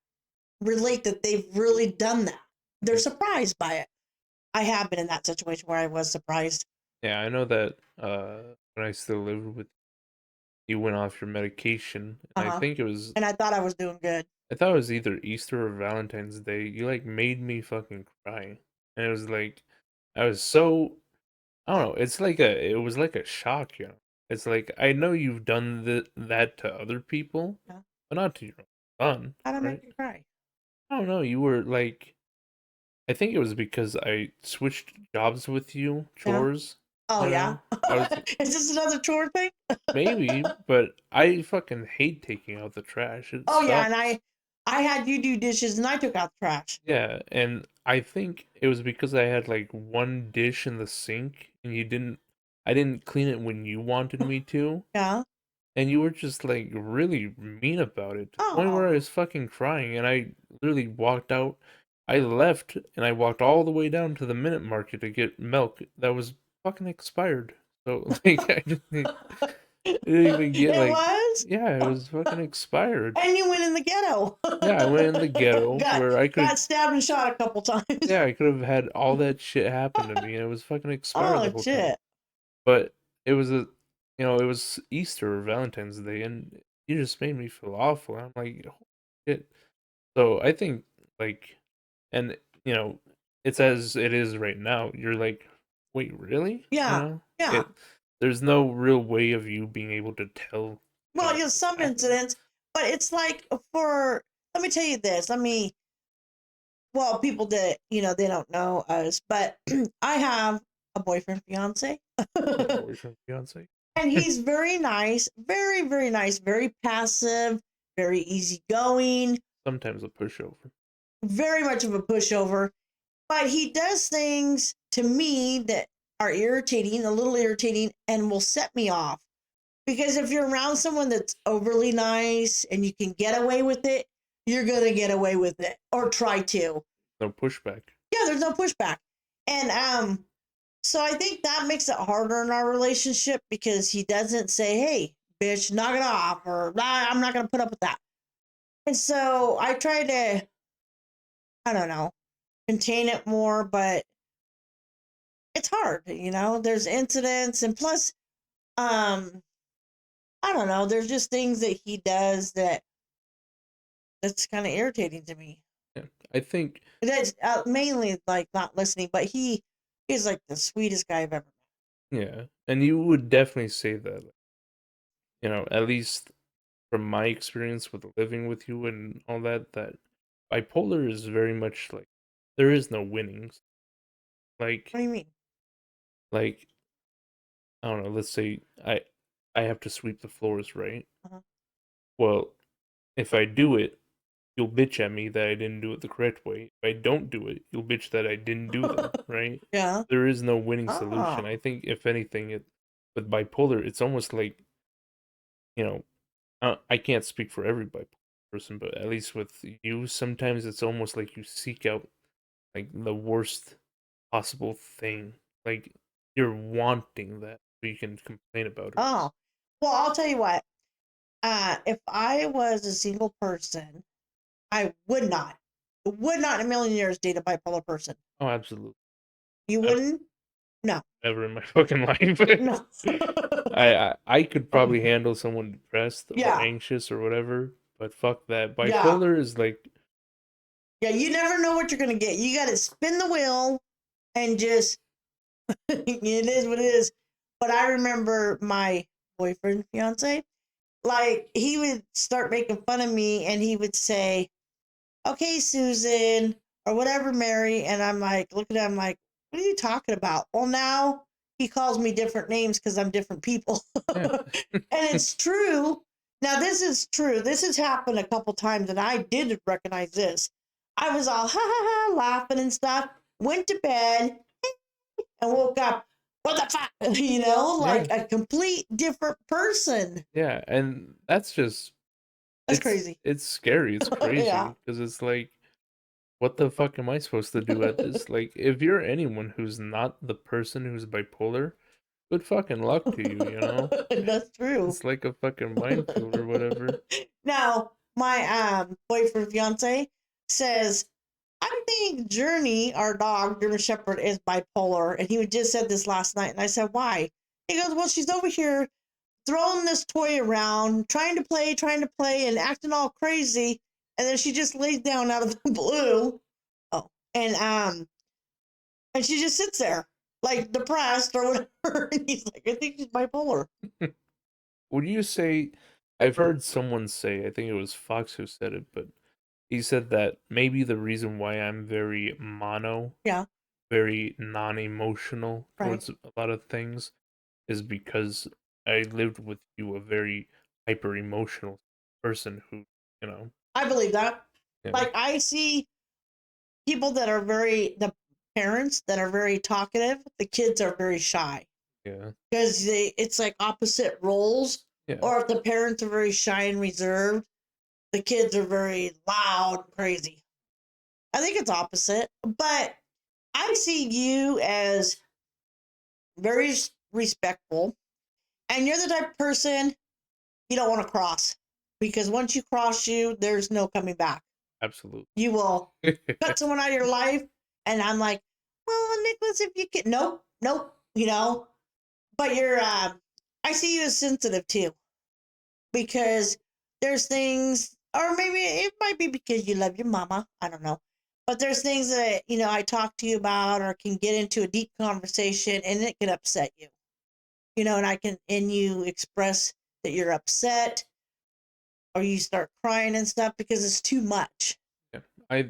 relate that they've really done that. They're surprised by it. I have been in that situation where I was surprised. yeah, I know that when I still lived with you went off your medication and Uh-huh. And I thought I was doing good. I thought it was either Easter or Valentine's Day. You like made me fucking cry. And it was like I was so I don't know, it was like a shock, you know. It's like I know you've done that to other people, Yeah. but not to your own son, How'd I right? make you cry? I don't know, you were like I think it was because I switched jobs with you, Yeah. chores, Oh yeah. I was Is this another chore thing? maybe, but I fucking hate taking out the trash. It Oh yeah, and sucks. I had you do dishes and I took out the trash. Yeah, and I think it was because I had like one dish in the sink and I didn't clean it when you wanted me to, Yeah. and you were just like really mean about it to the point where I Oh. was fucking crying and I literally walked out I left and I walked all the way down to the minute market to get milk that was fucking expired. So like I didn't even get It like, was? yeah, it was fucking expired. And you went in the ghetto. Yeah, I went in the ghetto got where I could, got stabbed and shot a couple times. yeah, I could have had all that shit happen to me and it was fucking expired the Oh whole time. shit. But it was it was Easter or Valentine's Day and you just made me feel awful. I'm like, "Holy shit." So I think like, and you know, it's as it is right now. You're like, wait, really? You Yeah. know, Yeah. there's no real way of you being able to tell, Well, what's some happening. incidents, but it's like for let me tell you this. Well, people that they don't know us, but I have a boyfriend, fiance, and Boyfriend, fiance, he's very nice, very very nice, very passive, very easygoing, sometimes a pushover. very much of a pushover. But he does things to me that are irritating, a little irritating, and will set me off. Because if you're around someone that's overly nice and you can get away with it, you're going to get away with it or try to. No pushback. Yeah, there's no pushback. And so I think that makes it harder in our relationship because he doesn't say, "Hey, bitch, knock it off," or "I'm not going to put up with that." And so I try to, I don't know, contain it more, but it's hard, There's incidents, and plus, um, I don't know. There's just things that he does that's kind of irritating to me. Yeah, I think. That's mainly like not listening, but he's like the sweetest guy I've ever met. Yeah, and you would definitely say that. At least from my experience with living with you and all that, that bipolar is very much like there is no winnings. Like, What do you mean? like I don't know. Let's say I have to sweep the floors, right? Uh-huh. Well, if I do it, you'll bitch at me that I didn't do it the correct way. If I don't do it, you'll bitch that I didn't do them, right? Yeah. There is no winning solution. I Oh. think if anything, with bipolar, it's almost like, you know, I can't speak for every bipolar person, but at least with you, sometimes it's almost like you seek out like the worst possible thing. Like you're wanting that so you can complain about it. Oh. Well, I'll tell you what. If I was a single person, I would not in a million years date a bipolar person. Oh, absolutely. You Ever, wouldn't? No. ever in my fucking life. No. I could probably handle someone depressed or Yeah. anxious or whatever, but fuck that. Yeah. Bipolar is like, Yeah. You never know what you're gonna get. You got to spin the wheel and just it is what it is. But I remember my boyfriend, fiance, like he would start making fun of me and he would say, "Okay, Susan," or whatever, Mary. And I'm like, looking at him like, "What are you talking about?" Well, now he calls me different names because I'm different people. yeah, And it's true. Now, this is true. This has happened a couple times and I did recognize this. I was all ha ha ha laughing and stuff, went to bed and woke up. What the fuck? yeah, Like a complete different person. yeah, and that's just That's crazy. it's scary. It's Yeah. crazy because it's like, what the fuck am I supposed to do at this? Like, if you're anyone who's not the person who's bipolar, good fucking luck to you. That's true. It's like a fucking minefield or whatever. Now, my boyfriend fiance says, "I think Journey, our dog, German Shepherd, is bipolar." And he just said this last night. And I said, "Why?" He goes, "Well, she's over here throwing this toy around, trying to play, and acting all crazy. And then she just lays down out of the blue. Oh, and she just sits there like depressed or whatever." And he's like, "I think she's bipolar." Would you say? I've heard someone say, I think it was Fox who said it, but he said that maybe the reason why I'm very mono, Yeah, very non-emotional right. towards a lot of things is because I lived with you, a very hyper emotional person who, you know, I believe that. yeah, Like I see people that are the parents that are very talkative, the kids are very shy yeah, because it's like opposite roles. yeah, Or if the parents are very shy and reserved, the kids are very loud, crazy. I think it's opposite, but I see you as very respectful, and you're the type of person you don't want to cross because once you cross you, there's no coming back. Absolutely. You will cut someone out of your life, and I'm like, well, Nicholas, if you can, nope, nope, But I see you as sensitive too because there's things, or maybe it might be because you love your mama. I don't know. But there's things that, I talk to you about or can get into a deep conversation and it can upset you, and you express that you're upset or you start crying and stuff because it's too much. Yeah.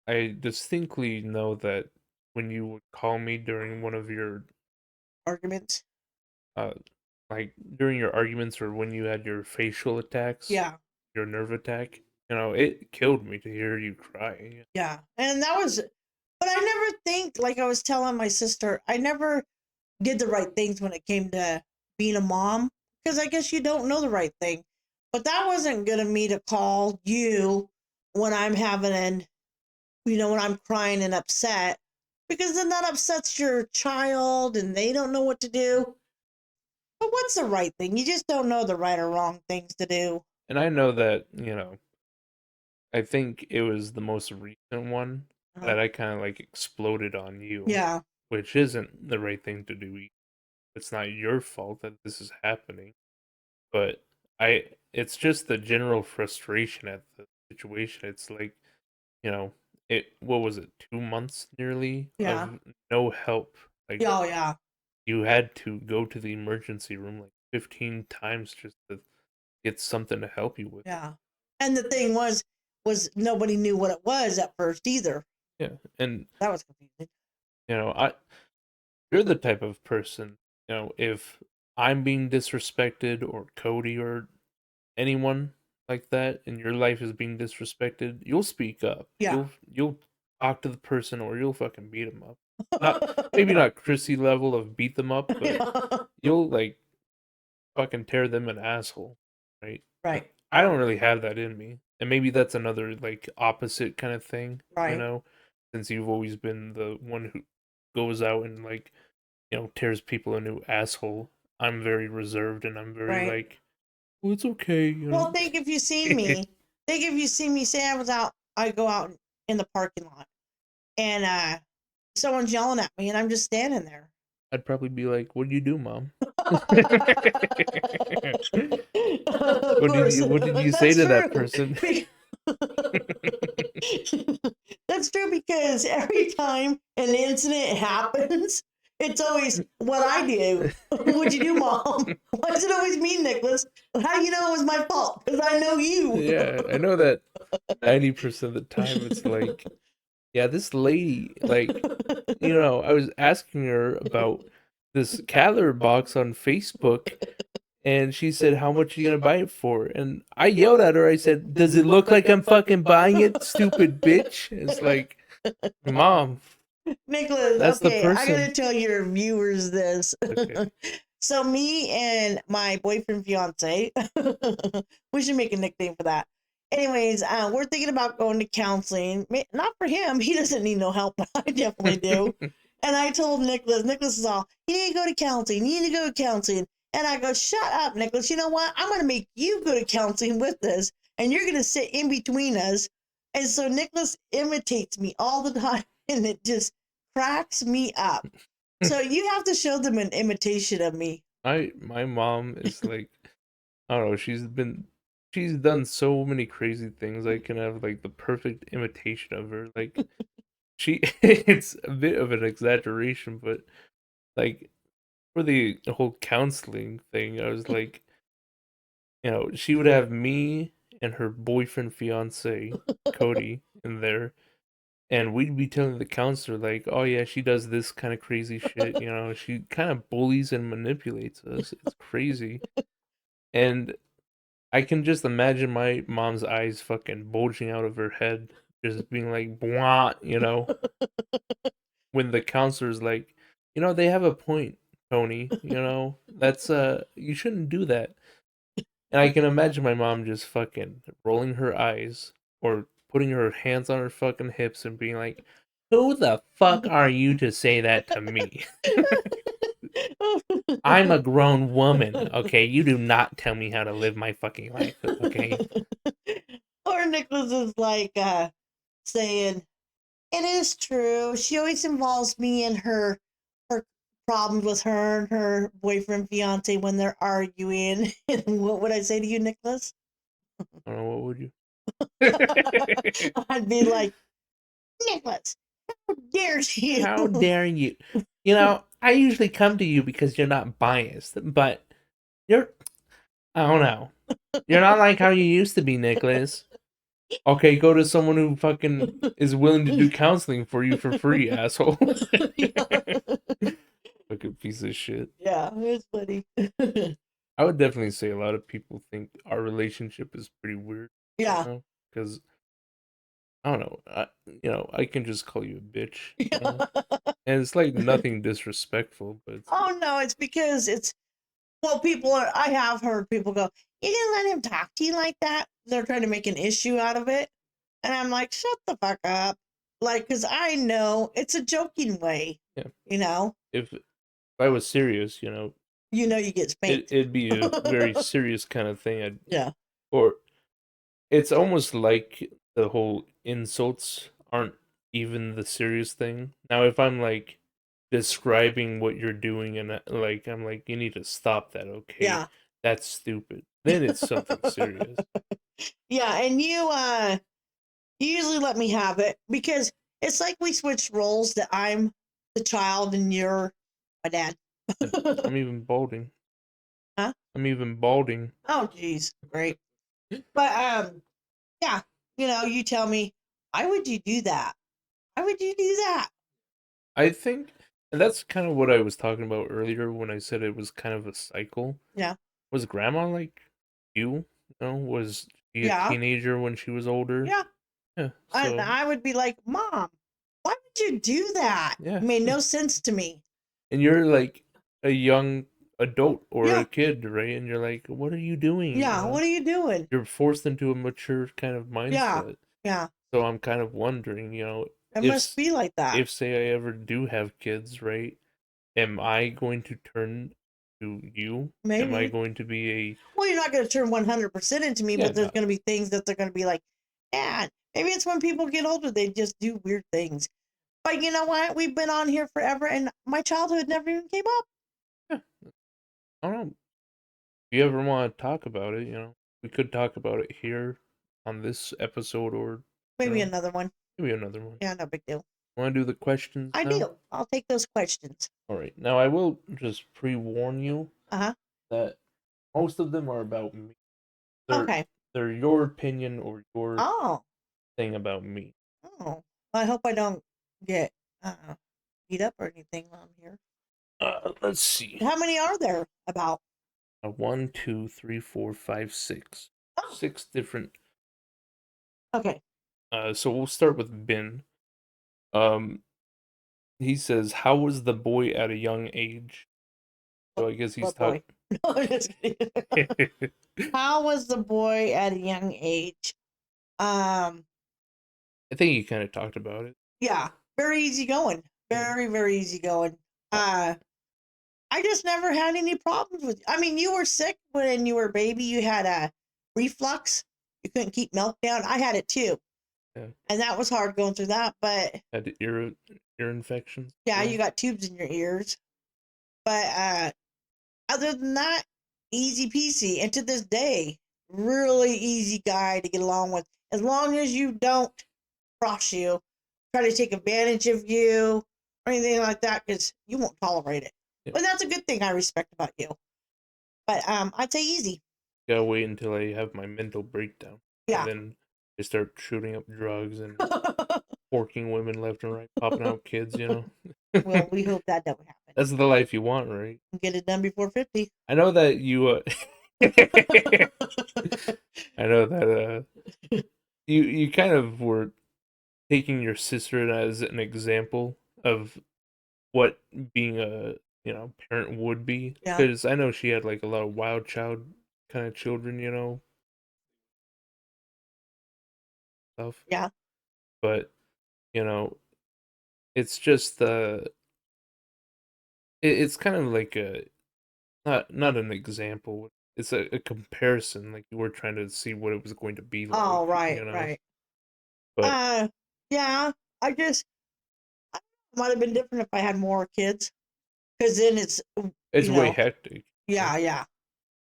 I distinctly know that when you would call me during one of your Arguments. uh like during your arguments or when you had your facial attacks, Yeah. your nerve attack, it killed me to hear you cry. Yeah. And but I never think, like I was telling my sister, I never did the right things when it came to being a mom because I guess you don't know the right thing. But that wasn't good of me to call you when I'm when I'm crying and upset because then that upsets your child and they don't know what to do. But what's the right thing? You just don't know the right or wrong things to do. And I know that, I think it was the most recent one Uh, that I kind of like exploded on you, yeah, which isn't the right thing to do. It's not your fault that this is happening, but it's just the general frustration at the situation. It's like, you know, what was it, 2 months nearly yeah, of no help. Like yeah, oh, yeah, you had to go to the emergency room like 15 times just to get something to help you with. yeah. And the thing was nobody knew what it was at first either. Yeah, and That was confusing. I you're the type of person, if I'm being disrespected or Cody or anyone like that and your life is being disrespected, you'll speak up. Yeah. You'll talk to the person or you'll fucking beat them up. Not maybe not Chrissy level of beat them up, but Yeah. you'll like fucking tear them an asshole, right? But Right. I don't really have that in me. And maybe that's another like opposite kind of thing, Right. since you've always been the one who goes out and like, tears people a new asshole. I'm very reserved and I'm very Right. like, well, it's okay, Well, think if you seen me. Think if you seen me. Say I go out in the parking lot, and someone's yelling at me, and I'm just standing there. I'd probably be like, "What do you do, mom?" Of course, What did you say that's to that true. person? That's true because every time an incident happens, it's always what I do. What'd you do, mom? Why is it always me, Nicholas? How do you know it was my fault? Because I know you. Yeah, I know that 90% of the time it's like, yeah, this lady, like, I was asking her about this Cather box on Facebook, and she said, "How much are you gonna buy it for?" And I yelled at her. I said, "Does it look like I'm fucking buying it, stupid bitch?" It's like, Mom, Nicholas, that's the okay, I gotta person. tell your viewers this. Okay. So me and my boyfriend fiance, we should make a nickname for that. Anyways, we're thinking about going to counseling. Not for him; he doesn't need no help, but I definitely do. And I told Nicholas is all, you need to go to counseling. You need to go to counseling. And I go, shut up, Nicholas. You know what? I'm gonna make you go to counseling with us, and you're gonna sit in between us. And so Nicholas imitates me all the time, and it just cracks me up. So you have to show them an imitation of me. My mom is like, I don't know, she's done so many crazy things. I can have like the perfect imitation of her. Like she it's a bit of an exaggeration, but like for the whole counseling thing, I was like, she would have me and her boyfriend fiance, Cody, in there, and we'd be telling the counselor like, "Oh yeah, she does this kind of crazy shit. She kind of bullies and manipulates us. It's crazy." And I can just imagine my mom's eyes fucking bulging out of her head, just being like, "Blah," when the counselor's like, "They have a point, Tony. That's you shouldn't do that." And I can imagine my mom just fucking rolling her eyes or putting her hands on her fucking hips and being like, "Who the fuck are you to say that to me? I'm a grown woman, okay? You do not tell me how to live my fucking life, okay?" Or Nicholas is like saying, "It is true. She always involves me in her problems with her and her boyfriend, fiance when they're arguing." And what would I say to you, Nicholas? I don't know, what would you? I'd be like, "Nicholas, how dare you?" How dare you? You know, I usually come to you because you're not biased, but you're, I don't know. You're not like how you used to be, Nicholas. Okay, go to someone who fucking is willing to do counseling for you for free, asshole. Fucking piece of shit. Yeah, it's funny. I would definitely say a lot of people think our relationship is pretty weird right Yeah. now because I don't know. I can just call you a bitch, Yeah. and it's like nothing disrespectful, but it's, Oh no, it's because it's well, people are. I have heard people go, "You didn't let him talk to you like that." They're trying to make an issue out of it, and I'm like, "Shut the fuck up!" Like, because I know it's a joking way. yeah. You know, If I was serious, you get spanked. it'd be a very serious kind of thing. Yeah. Or it's almost like the whole insults aren't even the serious thing. Now, if I'm like describing what you're doing and like I'm like, you need to stop that, okay? Yeah. That's stupid. Then it's something serious. Yeah, and you usually let me have it because it's like we switched roles that I'm the child and you're my dad. And I'm even balding. Huh? I'm even balding. Oh, geez, great. But yeah, you tell me, why would you do that? Why would you do that? I think, and that's kind of what I was talking about earlier when I said it was kind of a cycle. Yeah, Was grandma like you? Was she a yeah, teenager when she was older? yeah. Yeah, And so I would be like, Mom, why would you do that? yeah. It made no sense to me. And you're like a young adult or Yeah, a kid, right? And you're like, what are you doing? yeah. What are you doing? You're forced into a mature kind of Yeah, mindset. yeah. So I'm kind of wondering, It must if be like that. if say I ever do have kids, right? Am I going to turn to you? Am I Maybe. going to be a Well, you're not going to turn 100% into me, yeah, but there's no. going to be things that they're going to be like, Dad. Maybe it's when people get older, they just do weird things. But you know what? We've been on here forever, and my childhood never even came up. Yeah, I don't know. If you ever want to talk about it, we could talk about it here on this episode or you Maybe know, another one. maybe another one. Yeah, no big deal. Want to do the questions I now? do. I'll take those questions. All right. Now I will just pre-warn you Uh huh. that most of them are about me. They're Okay. they're your opinion or your Oh. thing about me. Oh. I hope I don't get beat up or anything while I'm here. Let's see. How many are there about? One, two, three, four, five, six. Oh. 6 different. Okay. So we'll start with Ben. Um, he says, "How was the boy at a young age?" What, So I guess he's what boy? talking. No, I'm just kidding. How was the boy at a young age? Um, I think he kind of talked about it. yeah, very easy going. Yeah. Very, very easy going. Uh, I just never had any problems with. I mean, you were sick when you were a baby. You had a reflux. You couldn't keep milk down. I had it too, Yeah. and that was hard going through that. But Had ear infections. yeah, Yeah. you got tubes in your ears. But other than that, easy peasy. And to this day, really easy guy to get along with. As long as you don't cross you, try to take advantage of you, or anything like that, because you won't tolerate it. Yeah. But that's a good thing I respect about you. But I'd say easy. Gotta wait until I have my mental breakdown, and Yeah. then I start shooting up drugs and forking women left and right, popping out kids. Well, we hope that don't happen. That's the life you want, right? Get it done before 50. I know that you. I know that you kind of were taking your sister as an example of what being a parent would be, Yeah. because I know she had like a lot of wild child kind of children. stuff. Yeah. But you know, it's just it's kind of like a not an example. It's a comparison. Like you were trying to see what it was going to be like, Oh, right, you know. right. But Uh, yeah. I just I might have been different if I had more kids, because then it's it's you way know, hectic. You know? yeah, yeah.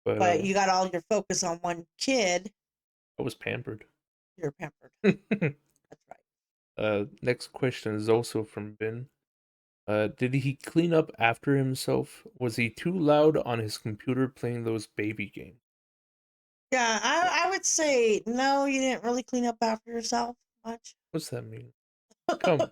But But you got all your focus on one kid. I was pampered. You're pampered. That's right. Next question is also from Ben. Did he clean up after himself? Was he too loud on his computer playing those baby games? Yeah, I would say no. You didn't really clean up after yourself much. What's that mean? Come on.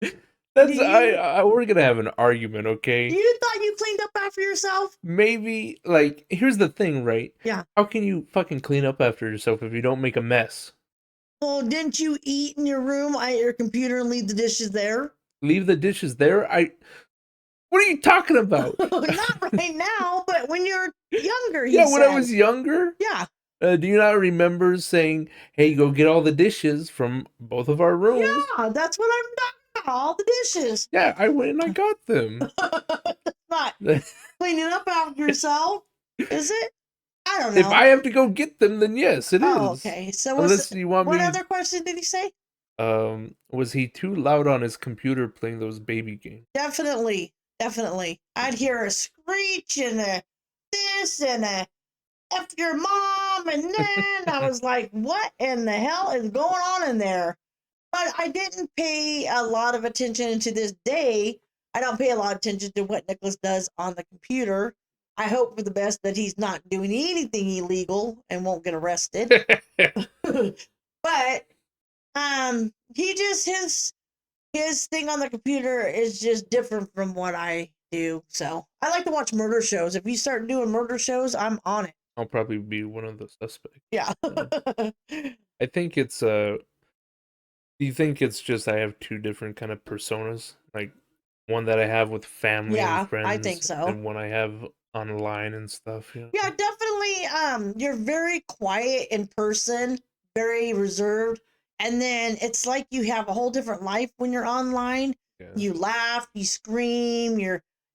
Do That's you? we're gonna have an argument, okay? You thought you cleaned up after yourself? Maybe like here's the thing, right? Yeah. How can you fucking clean up after yourself if you don't make a mess? Well, didn't you eat in your room at your computer and leave the dishes there? Leave the dishes there? What are you talking about? Not right now, but when you're younger, he Yeah, when I said. was younger, Yeah. do you not remember saying, "Hey, go get all the dishes from both of our rooms"? Yeah, that's what I'm talking about. All the dishes. Yeah, I went and I got them. That's not cleaning up after yourself, is it? I don't If know. I have to go get them, then yes, it Oh, is. okay. So Unless you want what me, other question did he say? was he too loud on his computer playing those baby games? Definitely, definitely. I'd hear a screech and a this and a F your mom, and then I was like, what in the hell is going on in there? But I didn't pay a lot of attention to this day. I don't pay a lot of attention to what Nicholas does on the computer. I hope for the best that he's not doing anything illegal and won't get arrested. But he just his thing on the computer is just different from what I do. So I like to watch murder shows. If you start doing murder shows, I'm on it. I'll probably be one of the suspects. Yeah. I think it's do you think it's just I have two different kind of personas? Like one that I have with family and Yeah, I think friends so. and one I have online and stuff, you Yeah, know? definitely. You're very quiet in person, very reserved, and then it's like you have a whole different life when you're online. Yeah. You laugh, you scream,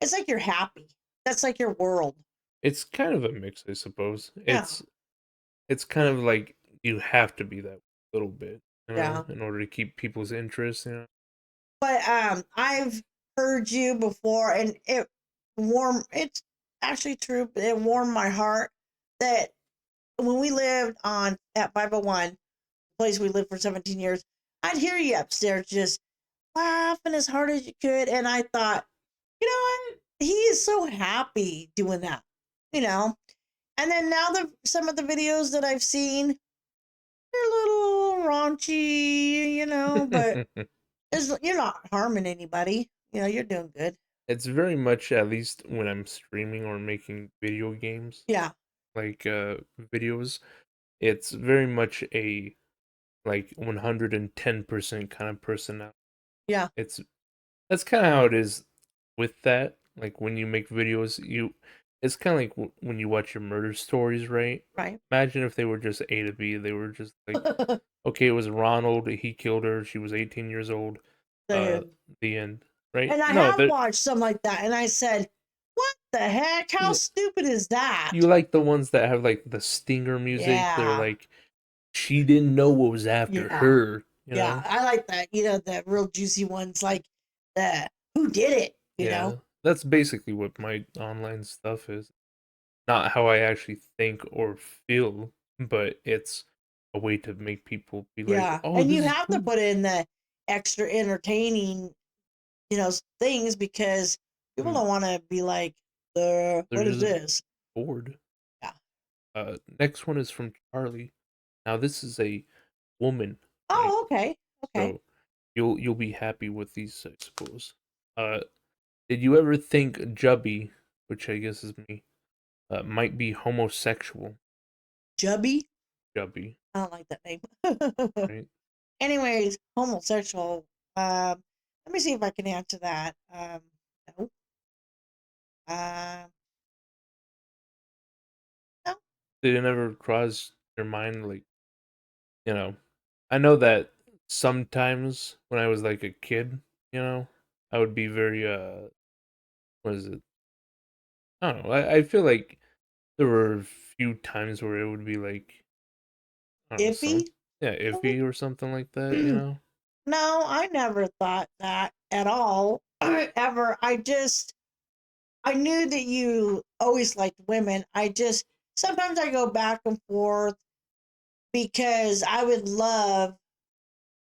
it's like you're happy. That's like your world. It's kind of a mix, I suppose. Yeah, It's kind of like you have to be that little bit, you know, yeah. in order to keep people's interest, you know. But I've heard you before, and it's actually true, but it warmed my heart that when we lived on at 501, place we lived for 17 years, I'd hear you upstairs just laughing as hard as you could. And I thought, you know what? He is so happy doing that, you know? And then now some of the videos that I've seen, they're a little raunchy, but you're not harming anybody. You're doing good. It's very much, at least when I'm streaming or making video games, Yeah, like videos, it's very much a like 110% kind of personality. yeah, It's That's kind of how it is with that. Like when you make videos, it's kind of like when you watch your murder stories, right? right. Imagine if they were just A to B. They were just like, okay, it was Ronald. He killed her. She was 18 years old. Uh, The the end, right? And I No, have that watched some like that, and I said, "What the heck? How stupid is that?" you like the ones that have like the stinger music. They're Yeah, like, she didn't know what was after yeah, her. You yeah. know? I like that. The real juicy ones, like the who did it. Yeah, that's basically what my online stuff is. Not how I actually think or feel, but it's a way to make people be like, Yeah, "Oh, and this you is have to cool." put in the extra entertaining, things because people Mm, don't want to be like, they're what is just this?" bored. Yeah. Next one is from Charlie. Now this is a woman, right? Oh, okay, okay. So you'll be happy with these, I suppose. Uh, did you ever think Jubby, which I guess is me, might be homosexual? Jubby. Jubby, I don't like that name. right? Anyways, homosexual. Let me see if I can answer that. No. Um, no. Did it ever cross your mind, like, you know? I know that sometimes when I was like a kid, I would be very what is it? I don't know. I feel like there were a few times where it would be like I don't know, Iffy? yeah, iffy or something like that. No, I never thought that at all. Ever. I knew that you always liked women. Sometimes I go back and forth because I would love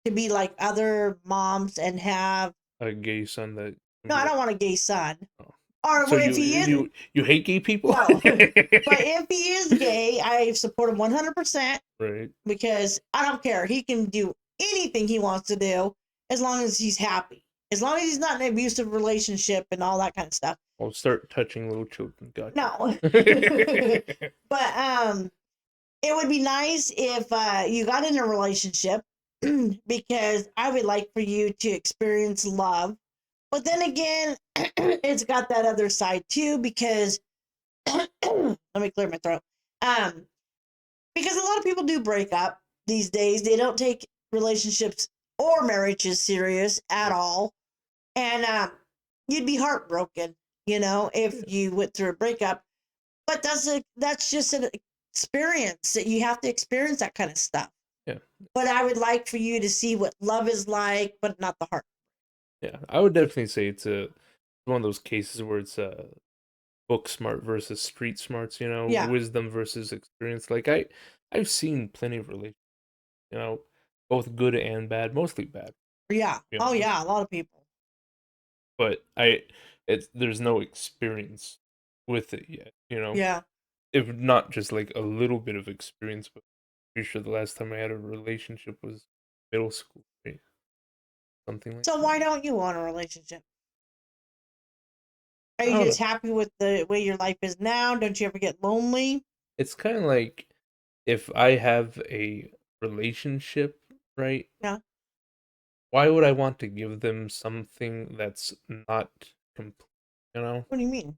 to be like other moms and have, A gay son that can no, be I like, don't want a gay son. oh. Or So if he is, you hate gay people? no. But if he is gay, I support him 100% Right. because I don't care. He can do anything he wants to do as long as he's happy. As long as he's not in an abusive relationship and all that kind of stuff. I'll start touching little children. Gotcha. No. But it would be nice if you got in a relationship because I would like for you to experience love. But then again, it's got that other side too because let me clear my throat. Um, because a lot of people do break up these days. They don't take relationships or marriages serious at Right. all, and you'd be heartbroken, if Yeah. you went through a breakup. But that's just an experience that you have to experience that kind of stuff. Yeah. But I would like for you to see what love is like, but not the heart. Yeah. I would definitely say it's one of those cases where it's book smart versus street smarts, Yeah, wisdom versus experience. Like I've seen plenty of relationships, you know, both good and bad, mostly bad, to yeah, be oh honest. yeah, a lot of people. But it's there's no experience with it yet. Yeah. If not just like a little bit of experience, but I'm pretty sure the last time I had a relationship was middle school, right? Something like So that. why don't you want a relationship? Are I you don't just know. happy with the way your life is now? Don't you ever get lonely? It's kind of like if I have a relationship, right? Yeah. Why would I want to give them something that's not complete? You know? What do you mean?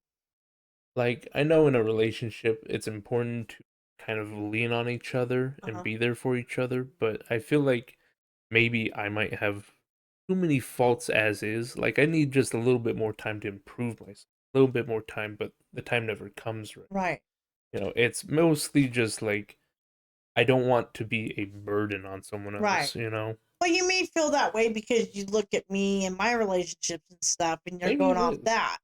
Like, I know in a relationship, it's important to kind of lean on each other Uh and huh. be there for each other, but I feel like maybe I might have too many faults as is. Like, I need just a little bit more time to improve myself, a little bit more time, but the time never comes, right? Right. It's mostly just like, I don't want to be a burden on someone Right. else. Well, you may feel that way because you look at me and my relationships and stuff, and you're Maybe going it off is. that.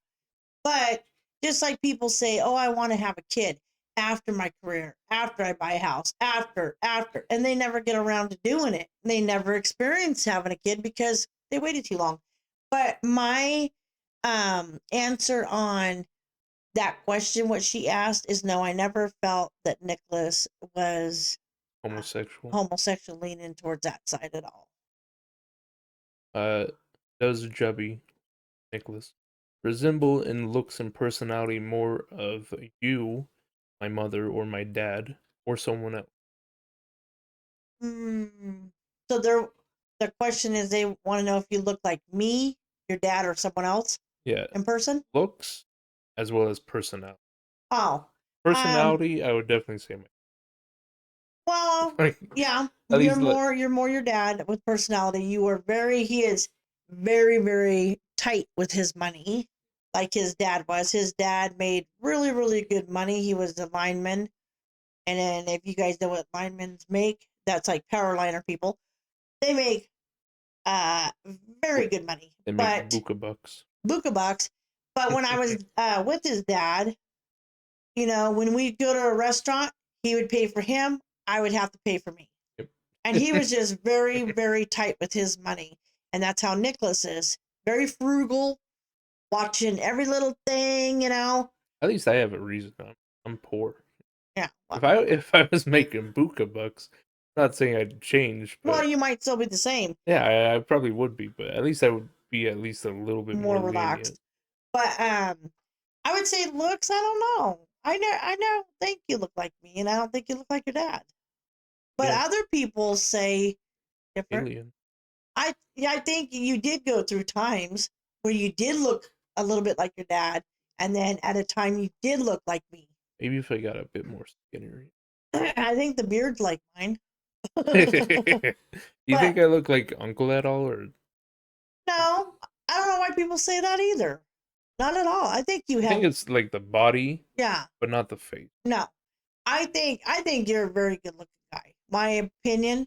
But just like people say, oh, I want to have a kid after my career, after I buy a house, after, and they never get around to doing it. They never experience having a kid because they waited too long. But my answer on that question, what she asked, is no, I never felt that Nicholas was uh, Homosexual. homosexual leaning towards that side at all. Uh, does Jubby Nicholas resemble in looks and personality more of you, my mother, or my dad, or someone else? Hmm. So the question is they want to know if you look like me, your dad, or someone else Yeah, in person. looks as well as personality. Oh, um, Personality, I would definitely say my well, like yeah, at least let you're more your dad with personality. He is very, very tight with his money, like his dad was. His dad made really, really good money. He was a lineman. And then if you guys know what linemen make, that's like power liner people. They make uh very good money. they make But buka bucks. buka bucks. But when I was with his dad, when we'd go to a restaurant, he would pay for him, I would have to pay for me. Yep. And he was just very, very tight with his money. And that's how Nicholas is. Very frugal, watching every little thing. At least I have a reason. I'm poor. Yeah. Well, If I was making buka bucks, not saying I'd change, well, but you might still be the same, yeah, I probably would be. But at least I would be at least a little bit more more lenient. relaxed. But I would say looks, I don't know. I don't think you look like me, and I don't think you look like your dad. But Yeah, other people say different. alien. Yeah, I think you did go through times where you did look a little bit like your dad, and then at a time you did look like me. Maybe if I got a bit more skinny. I think the beard's like mine. You But think I look like Uncle at all, or no, I don't know why people say that either. Not at all. I think you I think have, it's like the body, yeah, but not the face. no. I think you're a very good looking guy. My opinion,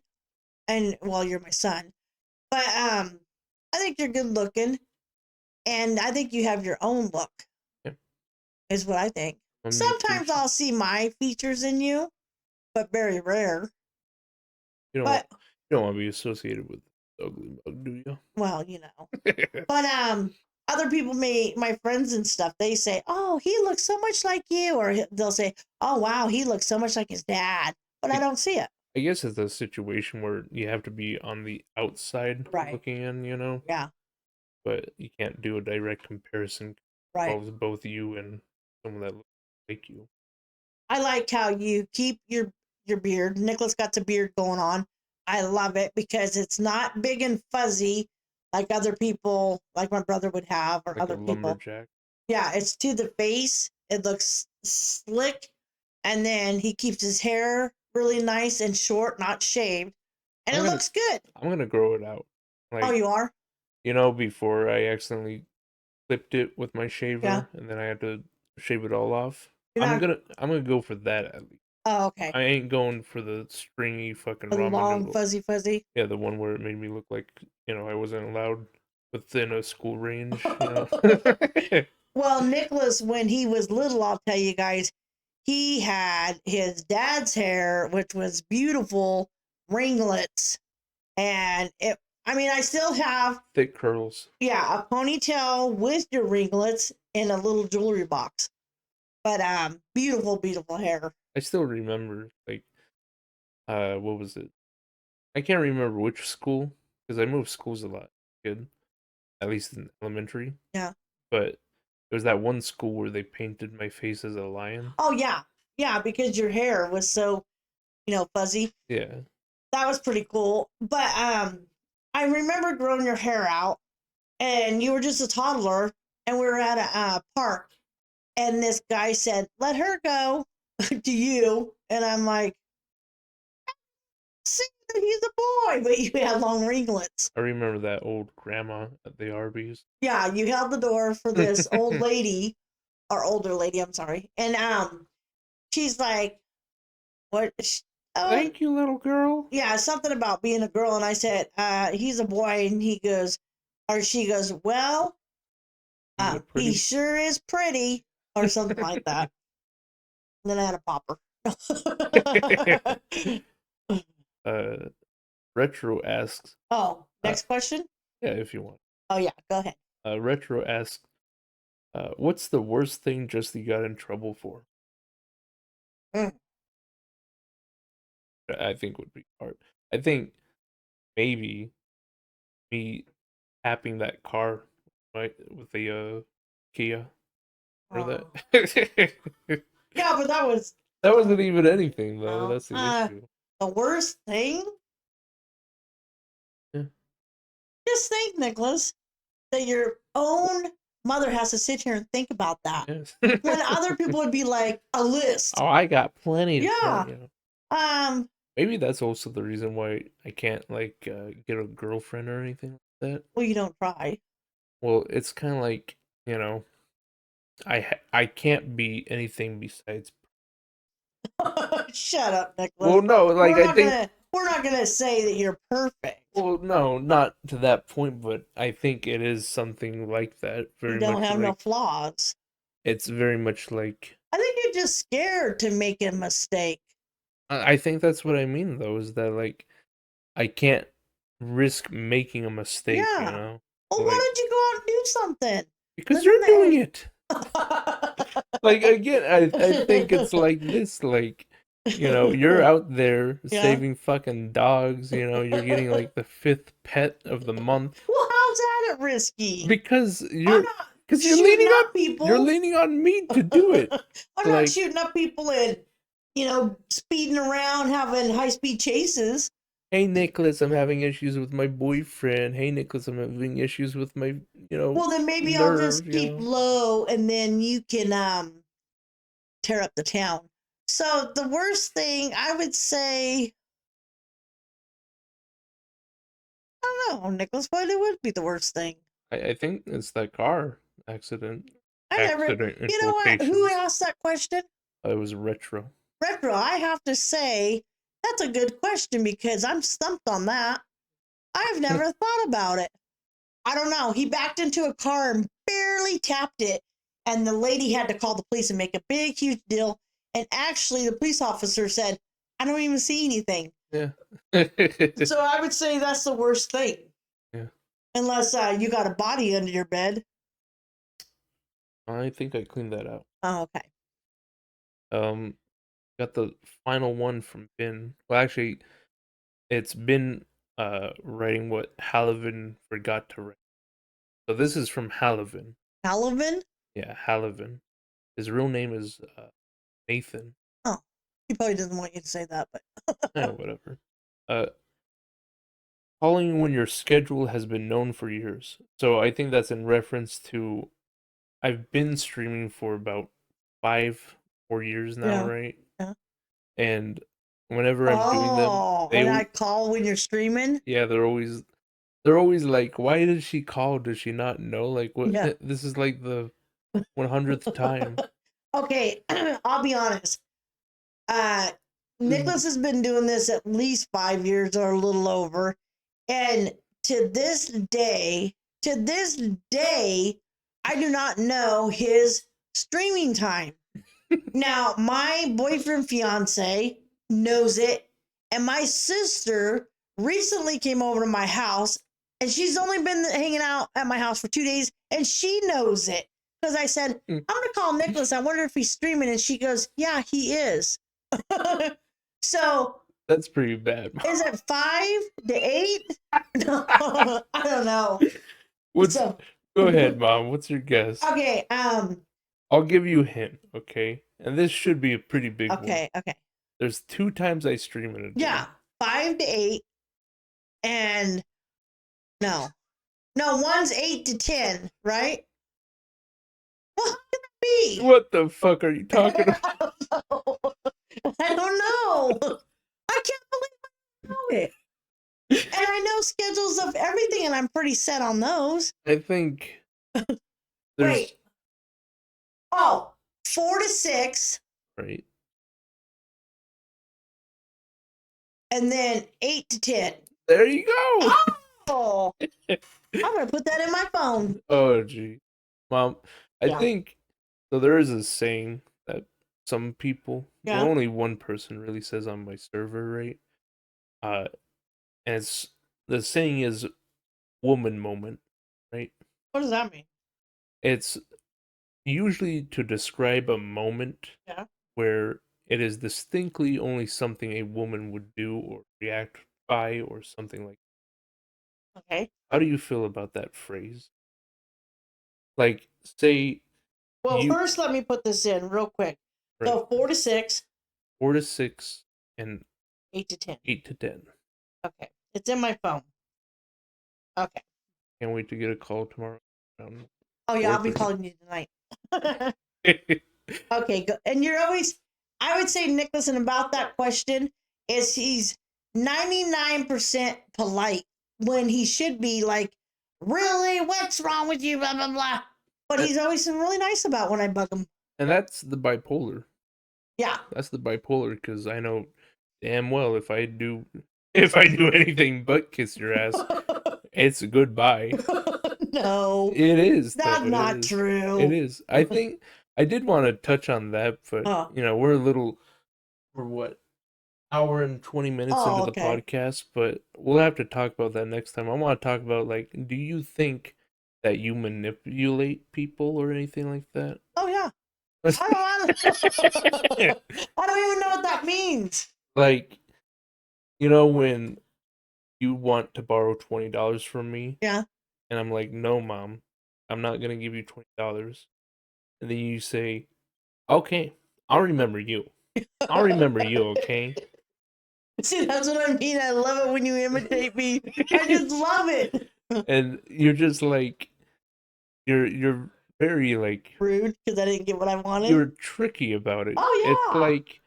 and well, you're my son, but I think you're good looking, and I think you have your own look. Yeah, Is what I think. I'm the Sometimes appreciate. I'll see my features in you, but very rare. You don't want But you don't want to be associated with the ugly mug, do you? well, But other people may, my friends and stuff, they say, "Oh, he looks so much like you," or they'll say, "Oh, wow, he looks so much like his dad," but I I, don't see it. I guess it's a situation where you have to be on the outside Right. looking in, you know, Yeah. but you can't do a direct comparison. Right. Involves both you and someone that looks like you. I like how you keep your beard. Nicholas got the beard going on. I love it because it's not big and fuzzy like other people, like my brother would have, or Like a other people. lumberjack. Yeah, it's to the face. It looks slick. And then he keeps his hair really nice and short, not shaved. And I'm it gonna looks good. I'm gonna grow it out. Oh, Like, you are? before I accidentally clipped it with my Yeah. shaver and then I had to shave it all off. You're I'm not. gonna I'm gonna go for that at least. Oh, okay. I ain't going for the stringy fucking A ramen long, noodle. fuzzy, fuzzy. Yeah, the one where it made me look like, I wasn't allowed within a school range, Well, Nicholas, when he was little, I'll tell you guys, he had his dad's hair, which was beautiful ringlets. And I mean, I still have, Thick curls. yeah, a ponytail with your ringlets in a little jewelry box. But beautiful, beautiful hair. I still remember, like, what was it? I can't remember which school because I moved schools a lot, kid, at least in elementary. Yeah. But there was that one school where they painted my face as a lion. Oh yeah, yeah, because your hair was so fuzzy. Yeah. That was pretty cool. But I remember growing your hair out, and you were just a toddler, and we were at a park, and this guy said, "Let her go," to you, and I'm like, "See that he's a boy," but you had long ringlets. I remember that old grandma at the Arby's. Yeah, you held the door for this old lady or older lady. I'm sorry, and she's like, "What?" Oh, Thank you, little girl. yeah, something about being a girl. And I said, he's a boy. And he goes, or she goes, well, Isn't it he pretty? sure is pretty, or something like that. And then I had a popper. uh, Retro asks, Oh, uh, next question. yeah, if you want. Oh, yeah, go ahead. Retro asks, what's the worst thing Justy got in trouble for? Mm. I think would be hard. I think maybe me tapping that car, right, with the Kia or that. Oh. Yeah, but that was, That wasn't even anything though. well, That's the issue. the worst thing. Yeah. Just think, Nicholas, that your own mother has to sit here and think about that. Yes. When other people would be like, a list. Oh, I got plenty to tell Yeah. you. Um, Maybe that's also the reason why I can't like get a girlfriend or anything like that. well, you don't try. Well, it's kind of like, you know, I can't be anything besides. Shut up, Nicholas. Well, no, like We're I not think. gonna we're not gonna say that you're perfect. Well, no, not to that point, but I think it is something like that. You Very don't much have no like flaws. it's very much like I think you're just scared to make a mistake. I think that's what I mean though, is that like I can't risk making a mistake, you Yeah. know? Well, why Like don't you go out and do something? because Live you're in doing the it. Like again, I think it's like this, like you're out there Yeah. saving fucking dogs, you're getting like the fifth pet of the month Well, how's that risky? because I'm you're not because shooting up you're people. leaning on me to do it. I'm not Like, shooting up people and speeding around having high speed chases. hey Nicholas, I'm having issues with my boyfriend. Hey Nicholas, I'm having issues with my, Well, then maybe I'll nerve, just keep low, and then you can tear up the town. So the worst thing I would say, I don't know, Nicholas. What it would be the worst thing? I think it's that car accident. I never. Accident in You know what? Who quotations. asked that question? It was retro. Retro. I have to say that's a good question because I'm stumped on that. I've never thought about it. I don't know. He backed into a car and barely tapped it, and the lady had to call the police and make a big, huge deal. And actually, the police officer said, "I don't even see anything." Yeah. So I would say that's the worst thing. Yeah. Unless you got a body under your bed. I think I cleaned that out. Oh, okay. Um, got the final one from Ben. Well, actually, it's Ben writing what Halavin forgot to write. So this is from Halavin. Calvin? Yeah, Halavin. His real name is Nathan. Oh, he probably doesn't want you to say that, but Whatever. Uh, calling when your schedule has been known for years. So I think that's in reference to I've been streaming for about 4 years now, yeah. right? Yeah. And whenever I'm doing them, Oh, they and I call when you're streaming? yeah, they're always like, why did she call? Does she not know? Like what Yeah. this is like the 100th time. Okay, I'll be honest. Uh, Mhm. Nicholas has been doing this at least 5 years or a little over. And to this day, to this day, I do not know his streaming time. Now, my boyfriend, fiance knows it. And my sister recently came over to my house and she's only been hanging out at my house for 2 days and she knows it. Because I said, I'm going to call Nicholas. I wonder if he's streaming. And she goes, yeah, he is. So That's pretty bad. is it 5 to 8? No, I don't know. What's So Go ahead, Mom. What's your guess? okay, I'll give you a hint, okay? And this should be a pretty big one. okay. There's 2 times I stream in a Yeah, day. 5 to 8, and no, one's 8 to 10, right? Well, how can that be? What the fuck are you talking about? I don't know. I can't believe I know it. And I know schedules of everything, and I'm pretty set on those. I think there's Wait. Oh, 4 to 6, right. and then 8 to 10. There you go. Oh, I'm gonna put that in my phone. Oh gee. Mom, I Yeah. think so there is a saying that some people, well, Yeah. only one person really says on my server, right? Uh and it's the saying is woman moment, right? What does that mean? It's usually to describe a moment Yeah. where it is distinctly only something a woman would do or react by or something like that. Okay. How do you feel about that phrase? Like say Well, you first let me put this in real quick. right, So 4 to 6, 4 to 6 and 8 to 10. 8 to 10. Okay. It's in my phone. Okay. Can't wait to get a call tomorrow. Oh yeah, I'll be 4:30. calling you tonight. Okay, good. And you're always, I would say, Nicholas, and about that question, is he's 99% polite when he should be like, really, what's wrong with you, blah, blah, blah. But and, he's always been really nice about when I bug him. and that's the bipolar. Yeah. That's the bipolar because I know damn well if I do anything but kiss your ass, it's goodbye. No, It is though. that's It not is. It true. is. I think I did want to touch on that, but Oh, we're what hour and 20 minutes into oh, the okay. podcast, but we'll have to talk about that next time. I want to talk about like, do you think that you manipulate people or anything like that? Oh, yeah. I don't even know what that means. Like, when you want to borrow $20 from me, Yeah. and I'm like, no, mom, I'm not gonna give you $20, and then you say, okay, I'll remember you. I'll remember you, okay? See, that's what I mean. I love it when you imitate me. I just love it. And you're just like you're very like Rude because I didn't get what I wanted. you're tricky about it. It's Oh, yeah. like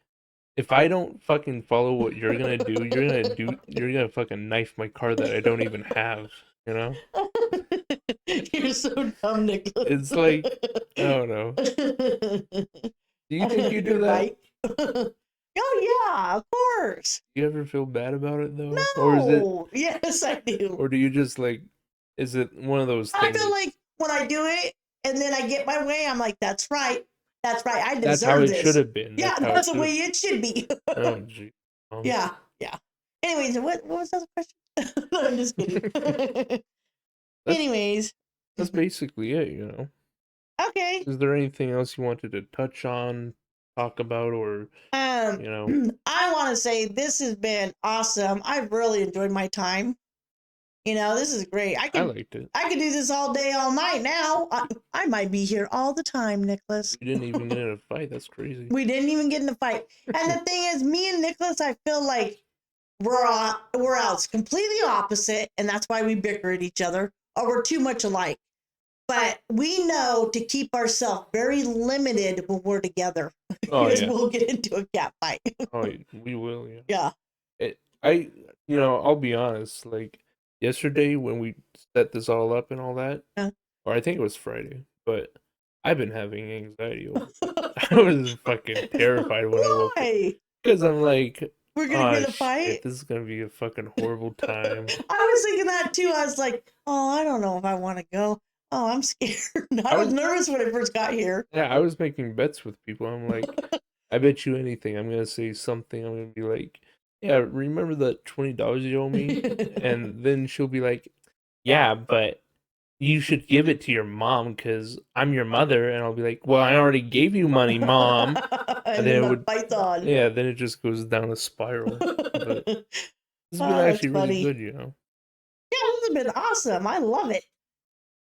if I don't fucking follow what you're gonna fucking knife my car that I don't even have, you know? You're so dumb, Nicholas. It's like, I don't know. Do you think you do Your that? bike? Oh yeah, of course. Do you ever feel bad about it though? No. Yes, I do. Or do you just like, is it one of those I things? feel like when I do it and then I get my way, I'm like, that's right. That's right. I That's how deserve it should this. have been. Yeah, That's how it that's the should way have. it should be. Oh, gee. Yeah, yeah. Anyways, what was the other question? No, I'm just kidding. that's Anyways, that's basically it. You know. okay. Is there anything else you wanted to touch on, talk about, or Um, you know? I want to say this has been awesome. I've really enjoyed my time. This is great. I liked it. I could do this all day, all night now. I might be here all the time, Nicholas. We didn't even get in a fight. That's crazy. We didn't even get in a fight. And the thing is, me and Nicholas, I feel like we're out completely opposite, and that's why we bicker at each other, or we're too much alike. But we know to keep ourselves very limited when we're together, Oh because yeah. we'll get into a cat fight. Oh, we will. Yeah. Yeah. I, I'll be honest. Like yesterday when we set this all up and all that, Yeah. or I think it was Friday, but I've been having anxiety over it. I was fucking terrified when I woke up Why? because I'm like, We're gonna oh get in a shit, fight? this is gonna be a fucking horrible time. I was thinking that too. I was like, oh, I don't know if I want to go. Oh, I'm scared. I I was was nervous when I first got here. Yeah, I was making bets with people. I'm like, I bet you anything. I'm gonna say something. I'm gonna be like, yeah, remember the $20 you owe me? And then she'll be like, yeah, but you should give it to your mom because I'm your mother. And I'll be like, well, I already gave you money, mom. And And then then it the would, fight's on. yeah, then it just goes down a spiral. But Oh, this has been that's actually really funny. good, you know. Yeah, this has been awesome. I love it.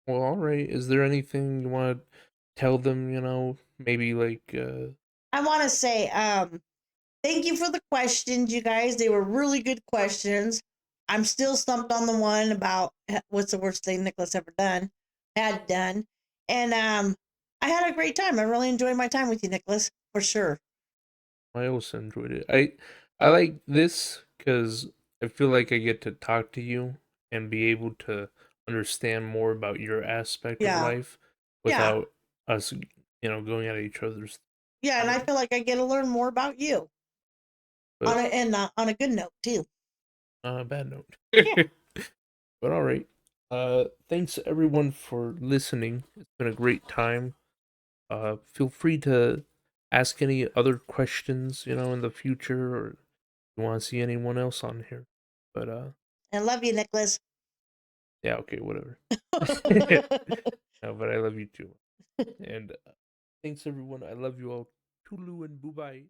Well, all right. Is there anything you want to tell them, maybe like, I want to say, thank you for the questions, you guys. They were really good questions. I'm still stumped on the one about what's the worst thing Nicholas ever had done. And I had a great time. I really enjoyed my time with you, Nicholas, for sure. I also enjoyed it. I like this because I feel like I get to talk to you and be able to understand more about your aspect of Yeah. life Yeah. without us, going at each other's. Yeah, and I feel like I get to learn more about you But on a good note too. bad note. Yeah. But all right. Thanks everyone for listening. It's been a great time. Feel free to ask any other questions, in the future, or you want to see anyone else on here. But I love you, Nicholas. yeah, okay, whatever. No, but I love you too. And thanks everyone. I love you all. Toodaloo and boo bye.